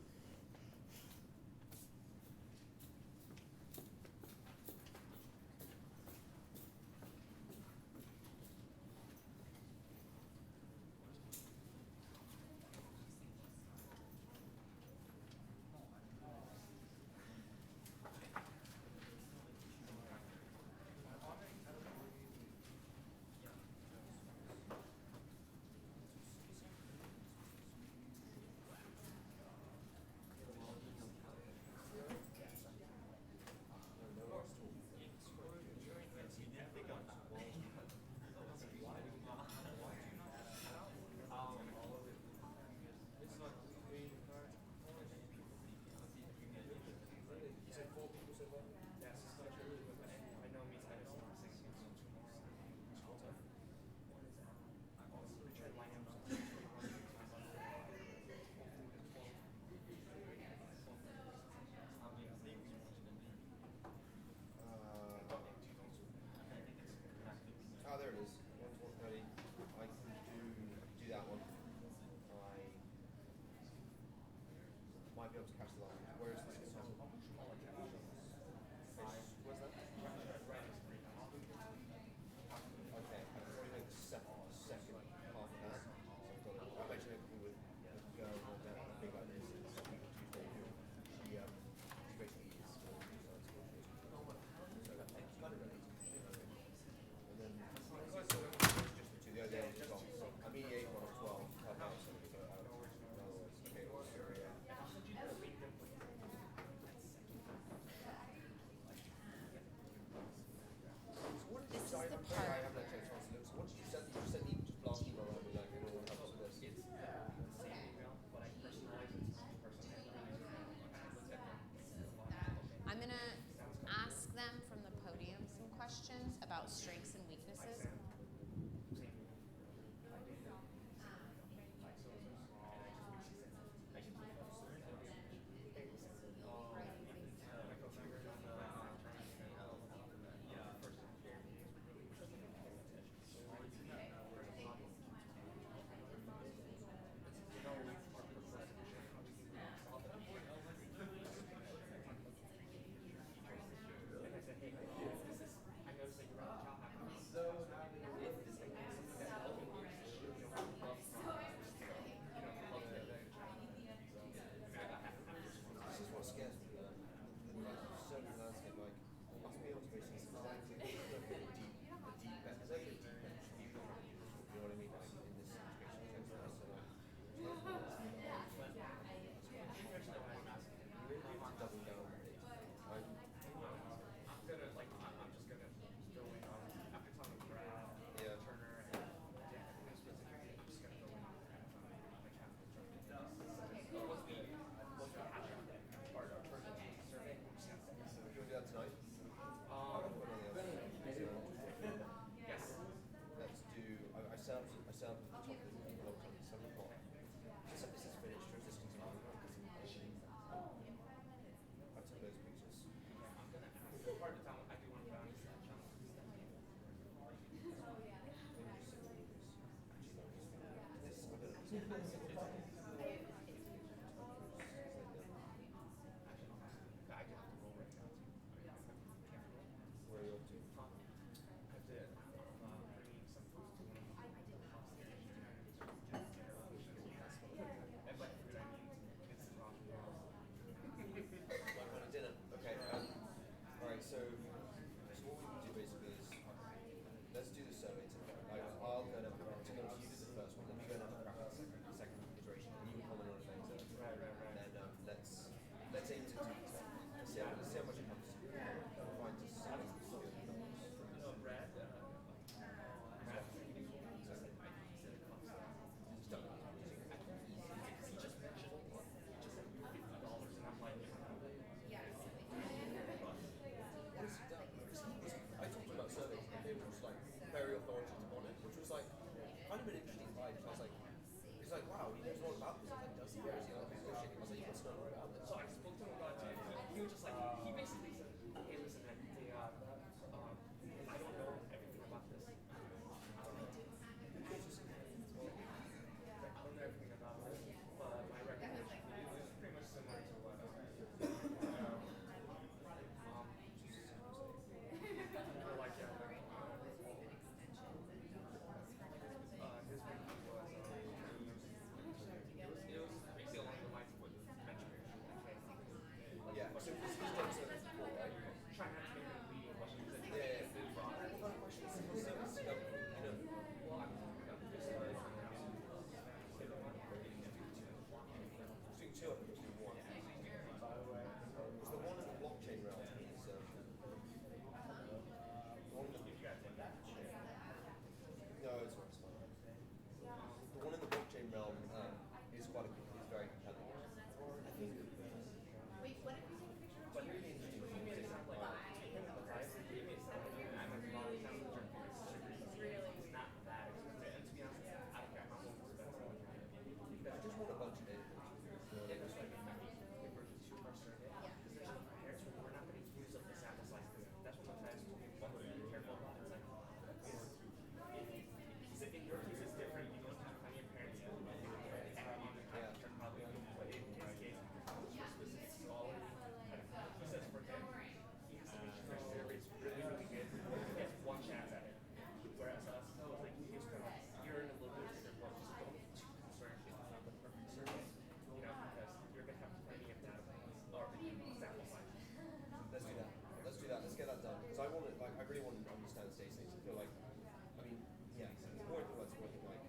understands data needs. I feel like, I mean, yeah, more than what's working like,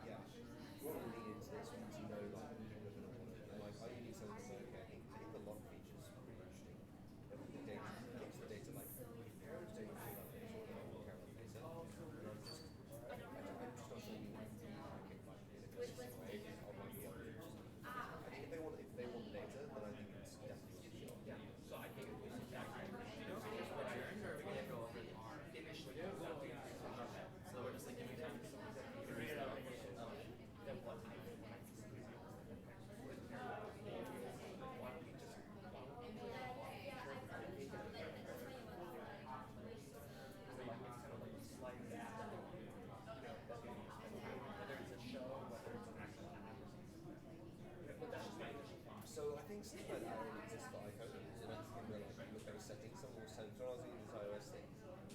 yeah, you want to lean into this once you know like people are going to want it. And like, I need something to say, okay, I think the log feature is pretty interesting. But the data, keeps the data like, if parents don't care about data, or they don't care about data, then I'm just not sure you want to like it like in a consistent way on like the other features. I think if they want the data, then I think it's definitely worth a shot. Yeah. So I think So I think stuff like that already exists for iPhone, and that's in the like look at settings. Someone was saying, when I was using this iOS thing,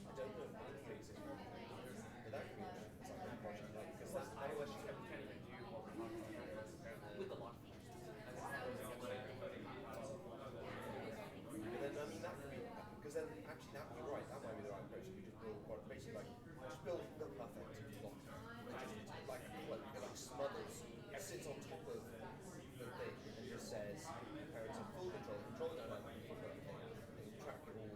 I don't know if anything exists for iPhone, but that could be it's like a project, like because that's iOS you can't even do what we're talking about with the lock features. But then I mean that could be because then actually that you're right, that might be the right approach. You just build what basically like just build the perfect lock, like smothers, it sits on top of the thing and just says parents have full control the dynamic, control everything, they can track it all,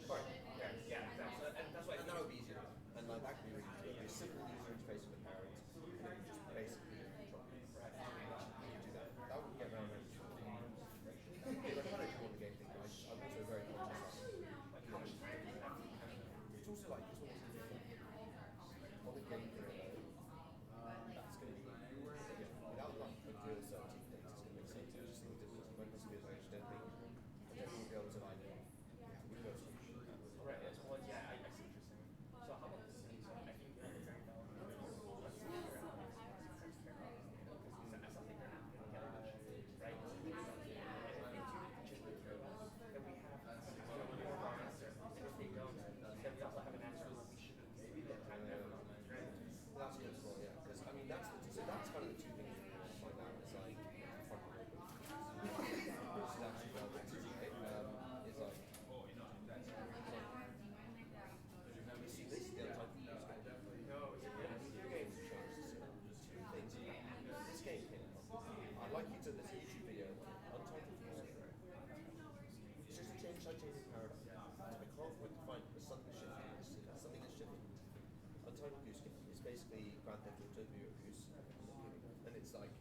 Right, and that's why, and that would be easier. And like that could be really easy. It'd be a simple user interface for the parents, and then you just basically control it. You could do that. That would get around it. I kind of want the game thing, but I'm also very conscious of it's also like this one on the game thing alone, that's going to be without like a real certainty data, it's going to make sense. I just think that when this goes, I just don't think we'll be able to like we go to right. Yes, well, yeah, I see what you're saying. So how about this? So I think very valid. That's something they're not going to get much, right? That we have more of our answer, and if they don't, then we also have an answer that we should maybe that time never know. Right? That's good as well, yeah. Because I mean that's kind of the two things we want to find out. It's like which is actually relevant to right? Is like you see this is the other type of use case. Video games have changed two things. This game came out. I'd like you to this YouTube video untitled use case. It's just a changing paradigm. I can't wait to find something shifting. Something that's shifting. Untitled Goose Game is basically Grand Theft Auto View of Goose, and it's like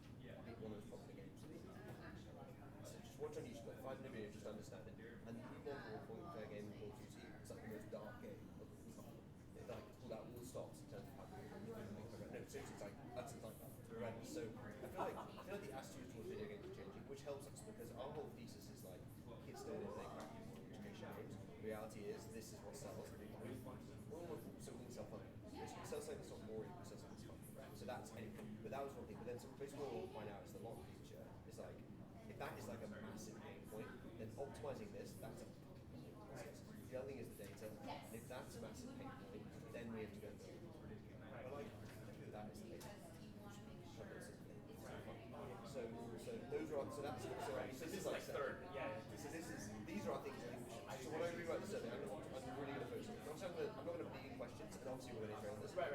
one of those popular games. So just watch on YouTube, like 5 minute video, just understand it. And we want more point fair game than Call of Duty. It's like the most dark game of all time. It like pulled out all the stops in terms of how people no, seriously, it's like that's like horrendous. So I feel like the attitude towards video games is changing, which helps us because our whole thesis is like kids don't know they crack education games. The reality is this is what sells. So we can sell fun. We sell something that's not boring, we sell something that's fun. So that's anything. But that was one thing. But then so basically what we'll find out is the long feature is like if that is like a massive pain point, then optimizing this, that's a the other thing is the data. And if that's a massive pain point, then we have to go and build it. But like that is the data. So those are so that's so this is like third. Yeah. So these are our things I think we should. So what I agree about the survey, I'm really going to focus on. I'm not going to be in questions, and obviously we're going to train this. Right.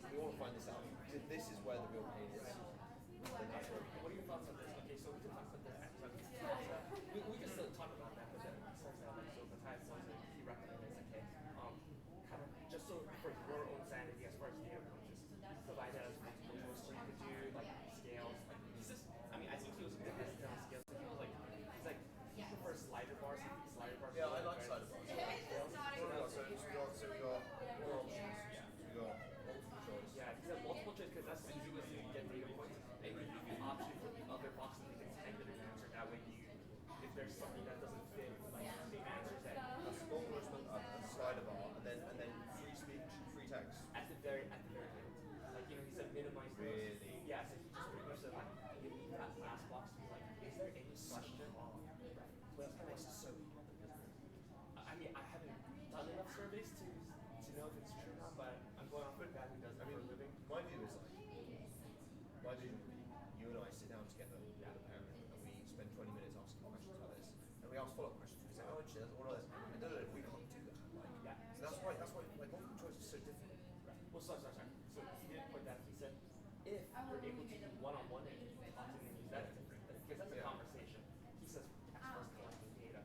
We want to find this out. This is where the real pain is. Then that's where. What are your thoughts on this? Okay, so we can talk about this. We can still talk about that, but then so the time was that he recommended okay, kind of just so for your own sanity as far as data comes, just provide us multiple tools so you could do like scales. Like he's just, I mean, I think he was good at scales. So he was like, he's like. He prefers slider bars. Yeah, I like slider bars. So we got more options. We got multiple choice. Yeah, he said multiple choice because that's the easiest to get data points. And we give you option for the other boxes you can tag to the answer. That way if there's something that doesn't fit, like the answer set. A small endorsement, a slider bar, and then free speech, free text. At the very end. Like, he said minimize those. Really? Yeah, so he just pretty much said, like, you leave that last box to be like, is there any question? Well, that makes it so I mean, I haven't done enough surveys to know if it's true or not, but I'm going off with a guy who does it for a living. My view is like, my vision would be, you and I sit down together with a parent, and we spend 20 minutes asking questions like this, and we ask follow-up questions. We say, oh, actually, that's all of this. And we can't do that. Like, sorry. So he didn't put that. He said, if you're able to do one-on-one and talk to them, that's different. Because that's a conversation. He says, as far as collecting data,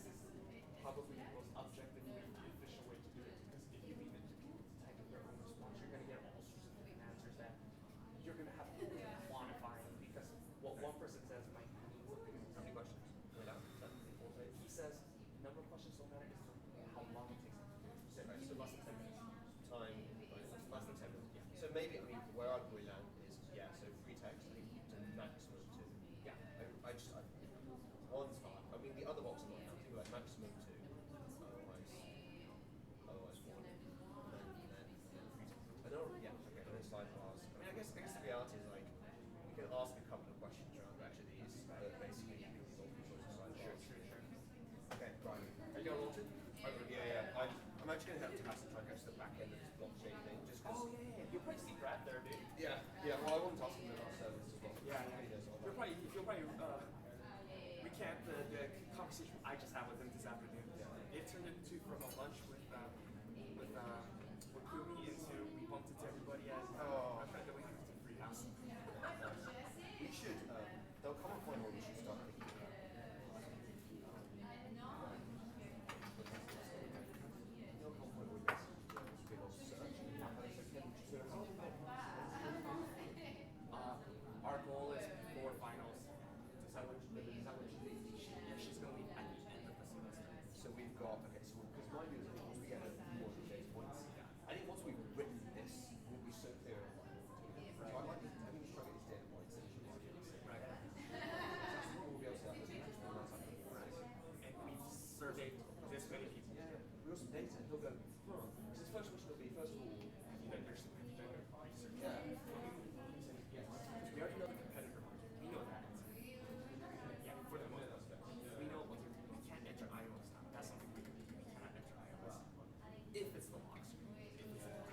this is probably the most objectively efficient way to do it. Because if you leave it to people to type in their own response, you're going to get all sorts of different answers that you're going to have to quantify. Because what one person says might be how many questions? He says, number of questions don't matter, it's how long it takes. So less than 10 minutes. Time, less than 10 minutes. Yeah. So maybe, I mean, where I'd probably land is, so free text, I think, to maximum 2. Yeah. One's fine. I mean, the other box I'm not counting, like maximum 2. Otherwise 1. And then free text. I know, yeah, okay, and then slide pass. I mean, I guess the reality is, like, we can ask a couple of questions around actually these, basically, Sure. Okay, right. Are you on Alton? Yeah. I'm actually going to have to try and catch the back end of this blockchain thing, just because. Oh, yeah. You'll probably see Brad there, dude. Yeah. Well, I wanted to ask him about service as well. Yeah. You'll probably recant the conversation I just had with him this afternoon. Yeah. It turned into from a lunch with Kumi into we bumped into everybody at then we went to Free House. We should. There'll come a point where we should start thinking about. Our goal is 4 finals. She's going to leave at the end of the semester. So we've got, because my view is once we get a few more data points, I think once we've written this, we'll be so clear on what we want to do. So I think we try to get these data points and she'll be able to say, right. We'll be able to have this and we've surveyed this many people. Yeah. We got some data. He'll go, this first question will be, first of all, have you done your research? Yeah. We already know the competitor market. We know that. Yeah, for the most part. We know what we can't enter iOS now. That's something we cannot enter iOS. If it's the lock screen. If it's the lock.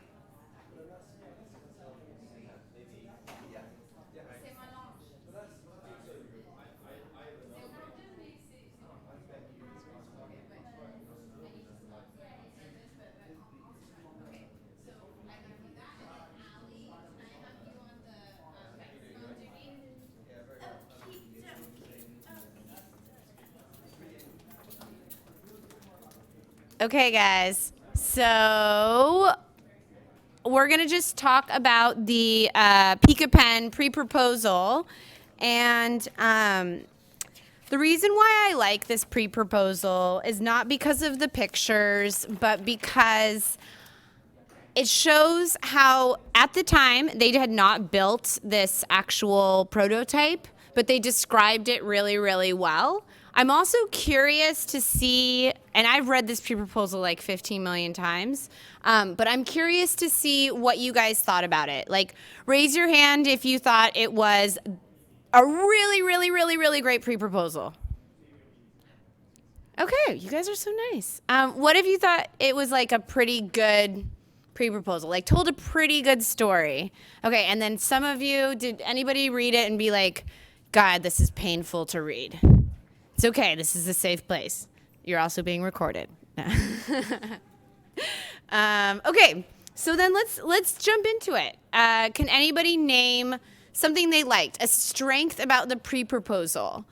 Okay, guys. So we're going to just talk about the Pika Pen pre-proposal. And the reason why I like this pre-proposal is not because of the pictures, but because it shows how, at the time, they had not built this actual prototype, but they described it really, really well. I'm also curious to see, and I've read this pre-proposal like 15 million times, but I'm curious to see what you guys thought about it. Like, raise your hand if you thought it was a really, really, really, really great pre-proposal. Okay, you guys are so nice. What if you thought it was like a pretty good pre-proposal, like told a pretty good story? Okay, and then some of you, did anybody read it and be like, God, this is painful to read? It's okay, this is a safe place. You're also being recorded. Okay, so then let's jump into it. Can anybody name something they liked, a strength about the pre-proposal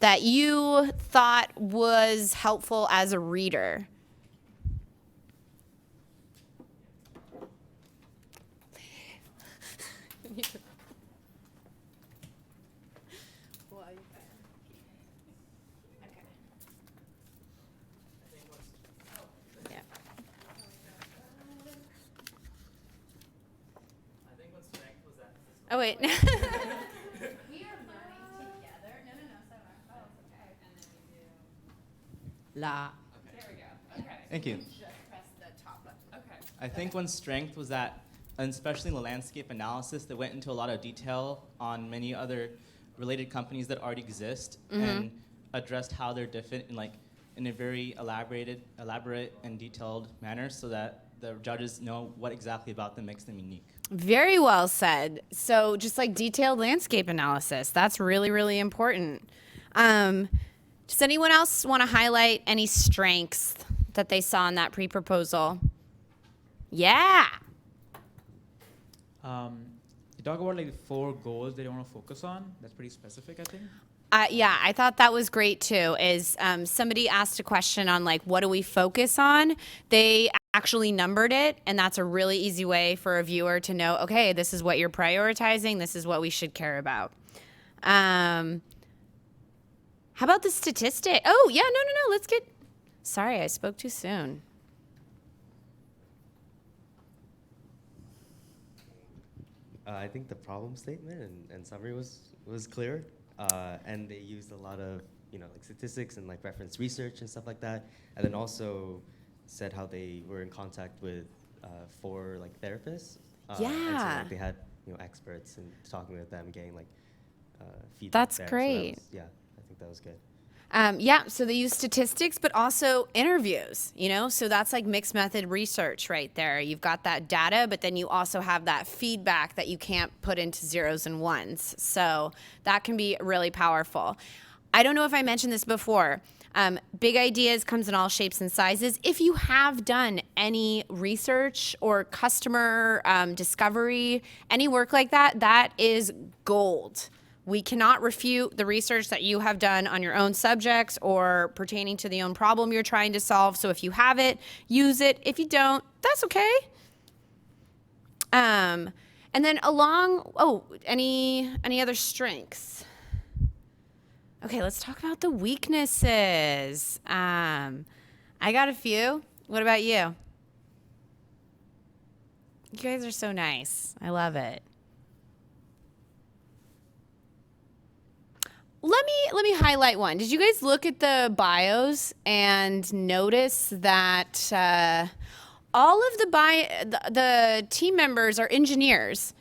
that you thought was helpful as a reader? Oh, wait. We are learning together. No, sorry. Oh, it's okay. And then we do. La. There we go. Okay. Thank you. Just press the top button. Okay. I think one strength was that, especially in the landscape analysis, they went into a lot of detail on many other related companies that already exist and addressed how they're different in a very elaborate and detailed manner so that the judges know what exactly about them makes them unique. Very well said. So just like detailed landscape analysis, that's really, really important. Does anyone else want to highlight any strengths that they saw in that pre-proposal? Yeah. You talk about like the 4 goals that you want to focus on. That's pretty specific, I think. Yeah, I thought that was great too. Is somebody asked a question on like, what do we focus on? They actually numbered it, and that's a really easy way for a viewer to know, okay, this is what you're prioritizing. This is what we should care about. How about the statistic? Oh, yeah, no. Let's get, sorry, I spoke too soon. I think the problem statement and summary was clear, and they used a lot of like statistics and like reference research and stuff like that, and then also said how they were in contact with 4 like therapists. And so, Yeah. like, they had experts and talking with them, getting like feedback. That's there. great. So I think that was good. Yeah, so they use statistics, but also interviews, so that's like mixed method research right there. You've got that data, but then you also have that feedback that you can't put into zeros and ones. So that can be really powerful. I don't know if I mentioned this before. Big Ideas comes in all shapes and sizes. If you have done any research or customer discovery, any work like that, that is gold. We cannot refute the research that you have done on your own subjects or pertaining to the own problem you're trying to solve. So if you have it, use it. If you don't, that's okay. And then any other strengths? Okay, let's talk about the weaknesses. I got a few. What about you? You guys are so nice. I love it. Let me highlight one. Did you guys look at the bios and notice that all of the team members are engineers?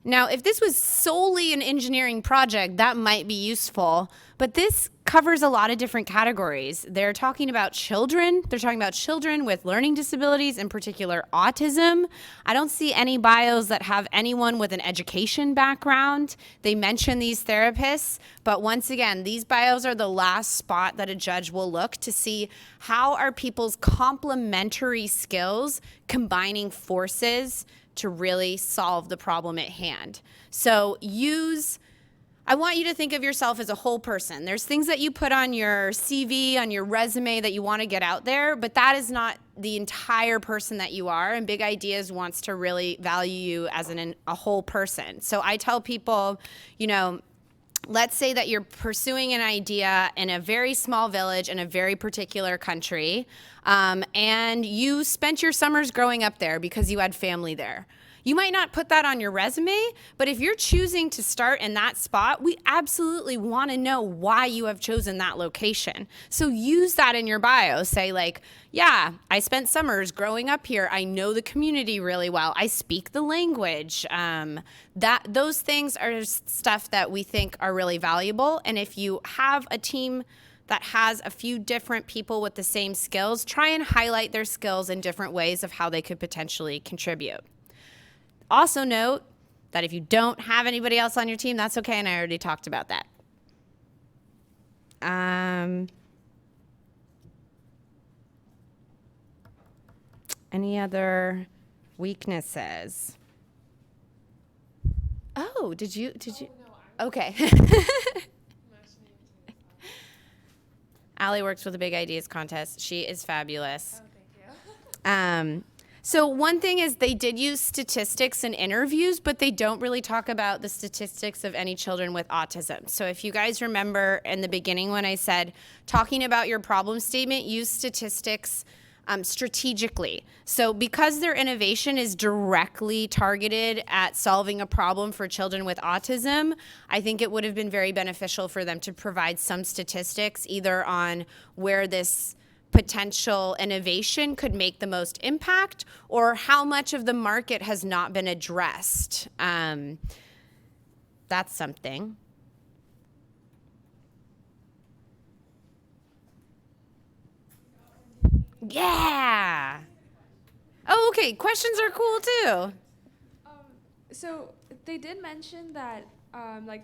Now, if this was solely an engineering project, that might be useful, but this covers a lot of different categories. They're talking about children. They're talking about children with learning disabilities, in particular autism. I don't see any bios that have anyone with an education background. They mention these therapists, but once again, these bios are the last spot that a judge will look to see how are people's complementary skills combining forces to really solve the problem at hand. So I want you to think of yourself as a whole person. There's things that you put on your CV, on your resume that you want to get out there, but that is not the entire person that you are, and Big Ideas wants to really value you as a whole person. So I tell people, let's say that you're pursuing an idea in a very small village in a very particular country, and you spent your summers growing up there because you had family there. You might not put that on your resume, but if you're choosing to start in that spot, we absolutely want to know why you have chosen that location. So use that in your bio. Say like, yeah, I spent summers growing up here. I know the community really well. I speak the language. Those things are stuff that we think are really valuable. And if you have a team that has a few different people with the same skills, try and highlight their skills in different ways of how they could potentially contribute. Also note that if you don't have anybody else on your team, that's okay, and I already talked about that. Any other weaknesses? Oh, did you? Okay. Allie works with the Big Ideas contest. She is fabulous. Oh, thank you. So one thing is they did use statistics in interviews, but they don't really talk about the statistics of any children with autism. So if you guys remember in the beginning when I said talking about your problem statement, use statistics strategically. So because their innovation is directly targeted at solving a problem for children with autism, I think it would have been very beneficial for them to provide some statistics either on where this potential innovation could make the most impact or how much of the market has not been addressed. That's something. Yeah. Oh, okay. Questions are cool too. So they did mention that,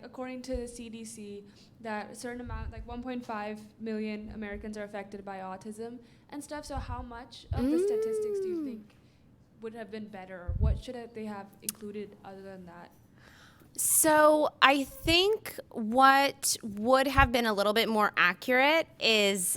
according to the CDC, that a certain amount, 1.5 million Americans are affected by autism and stuff. So how much of the statistics do you think would have been better? What should they have included other than that? So I think what would have been a little bit more accurate is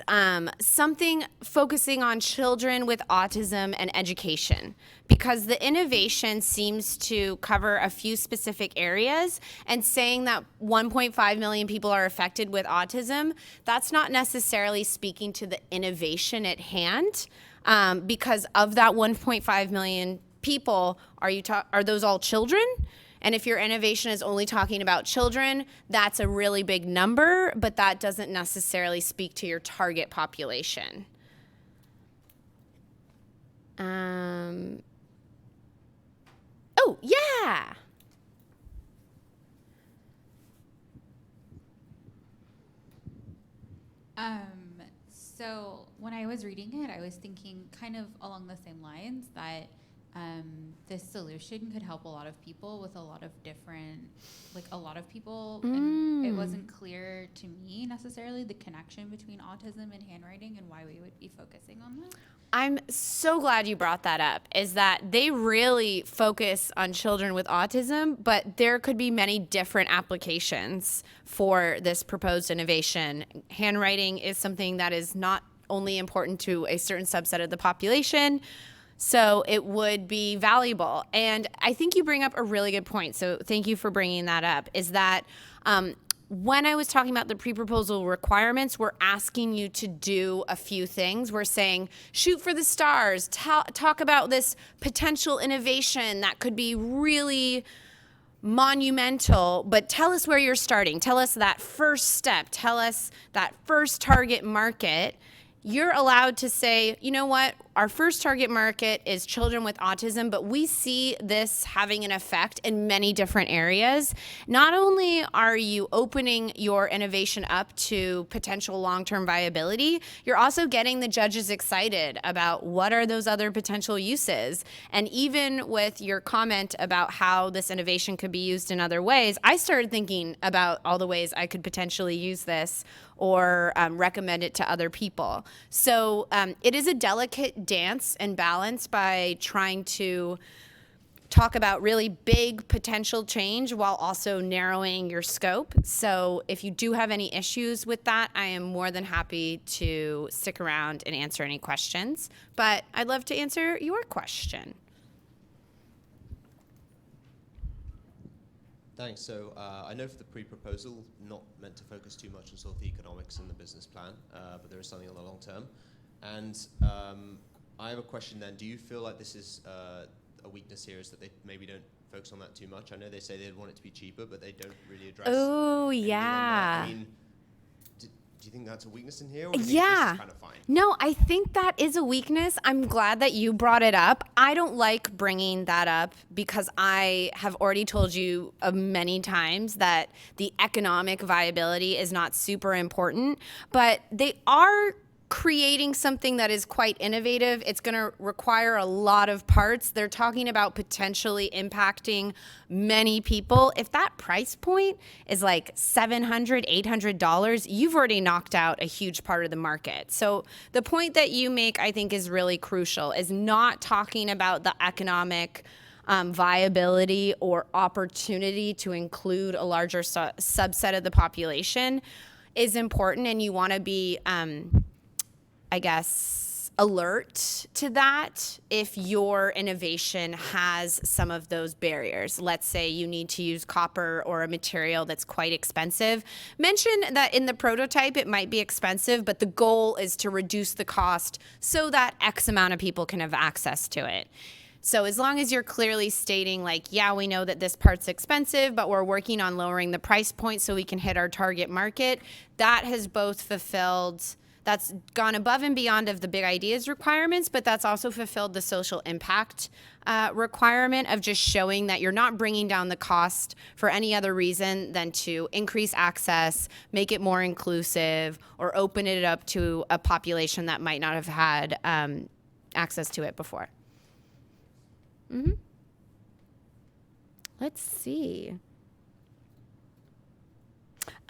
something focusing on children with autism and education, because the innovation seems to cover a few specific areas, and saying that 1.5 million people are affected with autism, that's not necessarily speaking to the innovation at hand, because of that 1.5 million people, are those all children? And if your innovation is only talking about children, that's a really big number, but that doesn't necessarily speak to your target population. Oh, yeah. So when I was reading it, I was thinking kind of along the same lines that this solution could help a lot of people with a lot of different, like a lot of people. And it wasn't clear to me necessarily the connection between autism and handwriting and why we would be focusing on that. I'm so glad you brought that up, is that they really focus on children with autism, but there could be many different applications for this proposed innovation. Handwriting is something that is not only important to a certain subset of the population, so it would be valuable. And I think you bring up a really good point, so thank you for bringing that up, is that when I was talking about the pre-proposal requirements, we're asking you to do a few things. We're saying, shoot for the stars, talk about this potential innovation that could be really monumental, but tell us where you're starting. Tell us that first step. Tell us that first target market. You're allowed to say, you know what, our first target market is children with autism, but we see this having an effect in many different areas. Not only are you opening your innovation up to potential long-term viability, you're also getting the judges excited about what are those other potential uses. And even with your comment about how this innovation could be used in other ways, I started thinking about all the ways I could potentially use this or recommend it to other people. So it is a delicate dance and balance by trying to talk about really big potential change while also narrowing your scope. So if you do have any issues with that, I am more than happy to stick around and answer any questions. But I'd love to answer your question. Thanks. So I know for the pre-proposal, not meant to focus too much on sort of the economics and the business plan, but there is something in the long term. And I have a question then. Do you feel like this is a weakness here, is that they maybe don't focus on that too much? I know they say they'd want it to be cheaper, but they don't really address Oh, anything on that. yeah. I mean, do you think that's a weakness in here, or do you think Yeah. this is kind of fine? No, I think that is a weakness. I'm glad that you brought it up. I don't like bringing that up because I have already told you many times that the economic viability is not super important, but they are creating something that is quite innovative. It's going to require a lot of parts. They're talking about potentially impacting many people. If that price point is like $700, $800, you've already knocked out a huge part of the market. So the point that you make, I think, is really crucial, is not talking about the economic viability or opportunity to include a larger subset of the population is important, and you want to be I guess, alert to that if your innovation has some of those barriers. Let's say you need to use copper or a material that's quite expensive. Mention that in the prototype it might be expensive, but the goal is to reduce the cost so that X amount of people can have access to it. So as long as you're clearly stating like, yeah, we know that this part's expensive, but we're working on lowering the price point so we can hit our target market, that has both fulfilled, that's gone above and beyond of the big ideas requirements, but that's also fulfilled the social impact requirement of just showing that you're not bringing down the cost for any other reason than to increase access, make it more inclusive, or open it up to a population that might not have had access to it before. Let's see.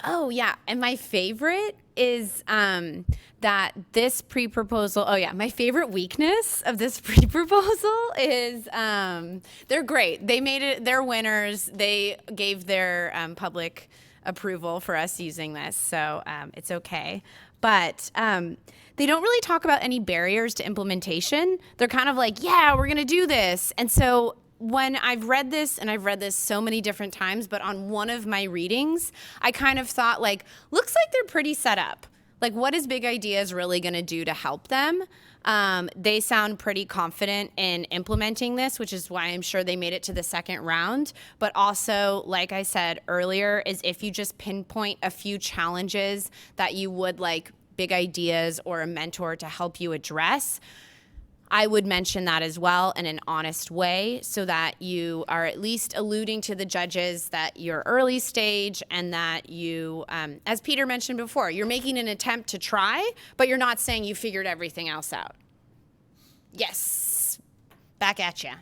Oh, yeah. And my favorite is that this pre-proposal, my favorite weakness of this pre-proposal is they're great. They made it, they're winners. They gave their public approval for us using this, so it's okay. But they don't really talk about any barriers to implementation. They're kind of like, yeah, we're gonna do this. And so when I've read this, and I've read this so many different times, but on one of my readings, I kind of thought like, looks like they're pretty set up. Like, what is Big Ideas really gonna do to help them? They sound pretty confident in implementing this, which is why I'm sure they made it to the second round. But also, like I said earlier, is if you just pinpoint a few challenges that you would like Big Ideas or a mentor to help you address, I would mention that as well in an honest way, so that you are at least alluding to the judges that you're early stage and that you, as Peter mentioned before, you're making an attempt to try, but you're not saying you figured everything else out. Yes, back at ya.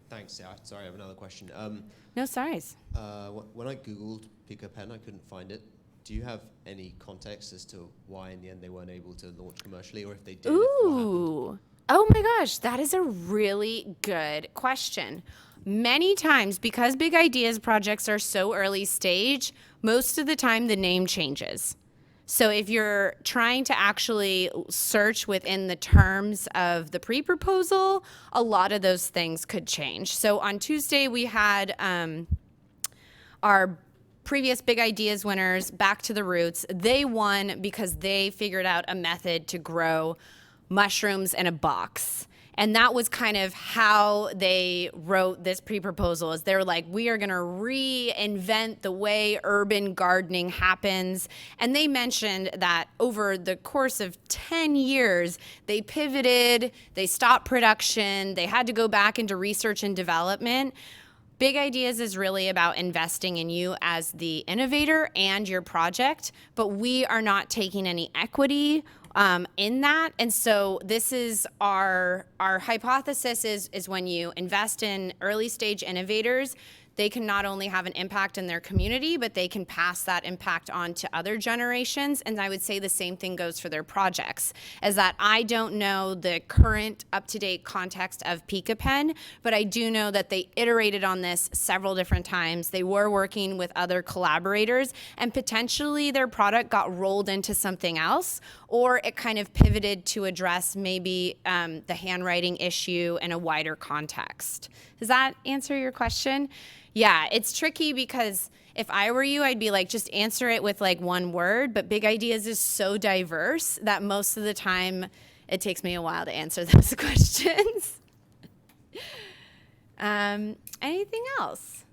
Thanks. Yeah, sorry, I have another question. No sorries. When I Googled Pico Pen, I couldn't find it. Do you have any context as to why in the end they weren't able to launch commercially, or if they did? Ooh. Oh my gosh, that is a really good question. Many times, because Big Ideas projects are so early stage, most of the time the name changes. So if you're trying to actually search within the terms of the pre-proposal, a lot of those things could change. So on Tuesday, we had our previous Big Ideas winners, Back to the Roots. They won because they figured out a method to grow mushrooms in a box. And that was kind of how they wrote this pre-proposal, is they were like, we are gonna reinvent the way urban gardening happens. And they mentioned that over the course of 10 years, they pivoted, they stopped production, they had to go back into research and development. Big Ideas is really about investing in you as the innovator and your project, but we are not taking any equity in that. And so this is our hypothesis is when you invest in early stage innovators, they can not only have an impact in their community, but they can pass that impact on to other generations. And I would say the same thing goes for their projects, is that I don't know the current up-to-date context of PicoPen, but I do know that they iterated on this several different times. They were working with other collaborators, and potentially their product got rolled into something else, or it kind of pivoted to address maybe the handwriting issue in a wider context. Does that answer your question? Yeah, it's tricky because if I were you, I'd be like, just answer it with like one word, but Big Ideas is so diverse that most of the time it takes me a while to answer those questions. Anything else?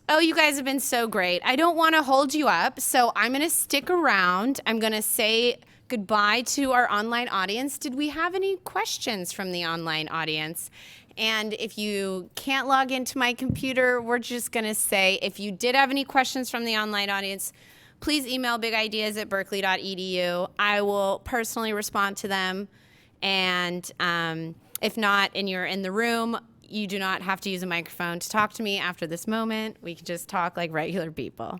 Oh, you guys have been so great. I don't want to hold you up, so I'm going to stick around. I'm going to say goodbye to our online audience. Did we have any questions from the online audience? And if you can't log into my computer, we're just going to say, if you did have any questions from the online audience, please email bigideas@berkeley.edu. I will personally respond to them. And if not, and you're in the room, you do not have to use a microphone to talk to me after this moment. We can just talk like regular people.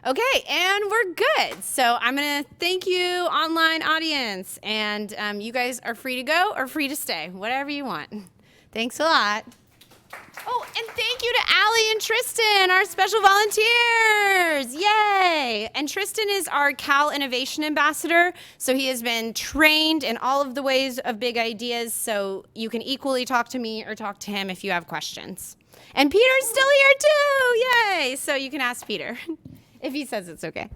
Okay, and we're good. So I'm going to thank you, online audience. And you guys are free to go or free to stay, whatever you want. Thanks a lot. Oh, and thank you to Allie and Tristan, our special volunteers. Yay! And Tristan is our Cal Innovation Ambassador. So he has been trained in all of the ways of Big Ideas. So you can equally talk to me or talk to him if you have questions. And Peter's still here too. Yay! So you can ask Peter if he says it's okay.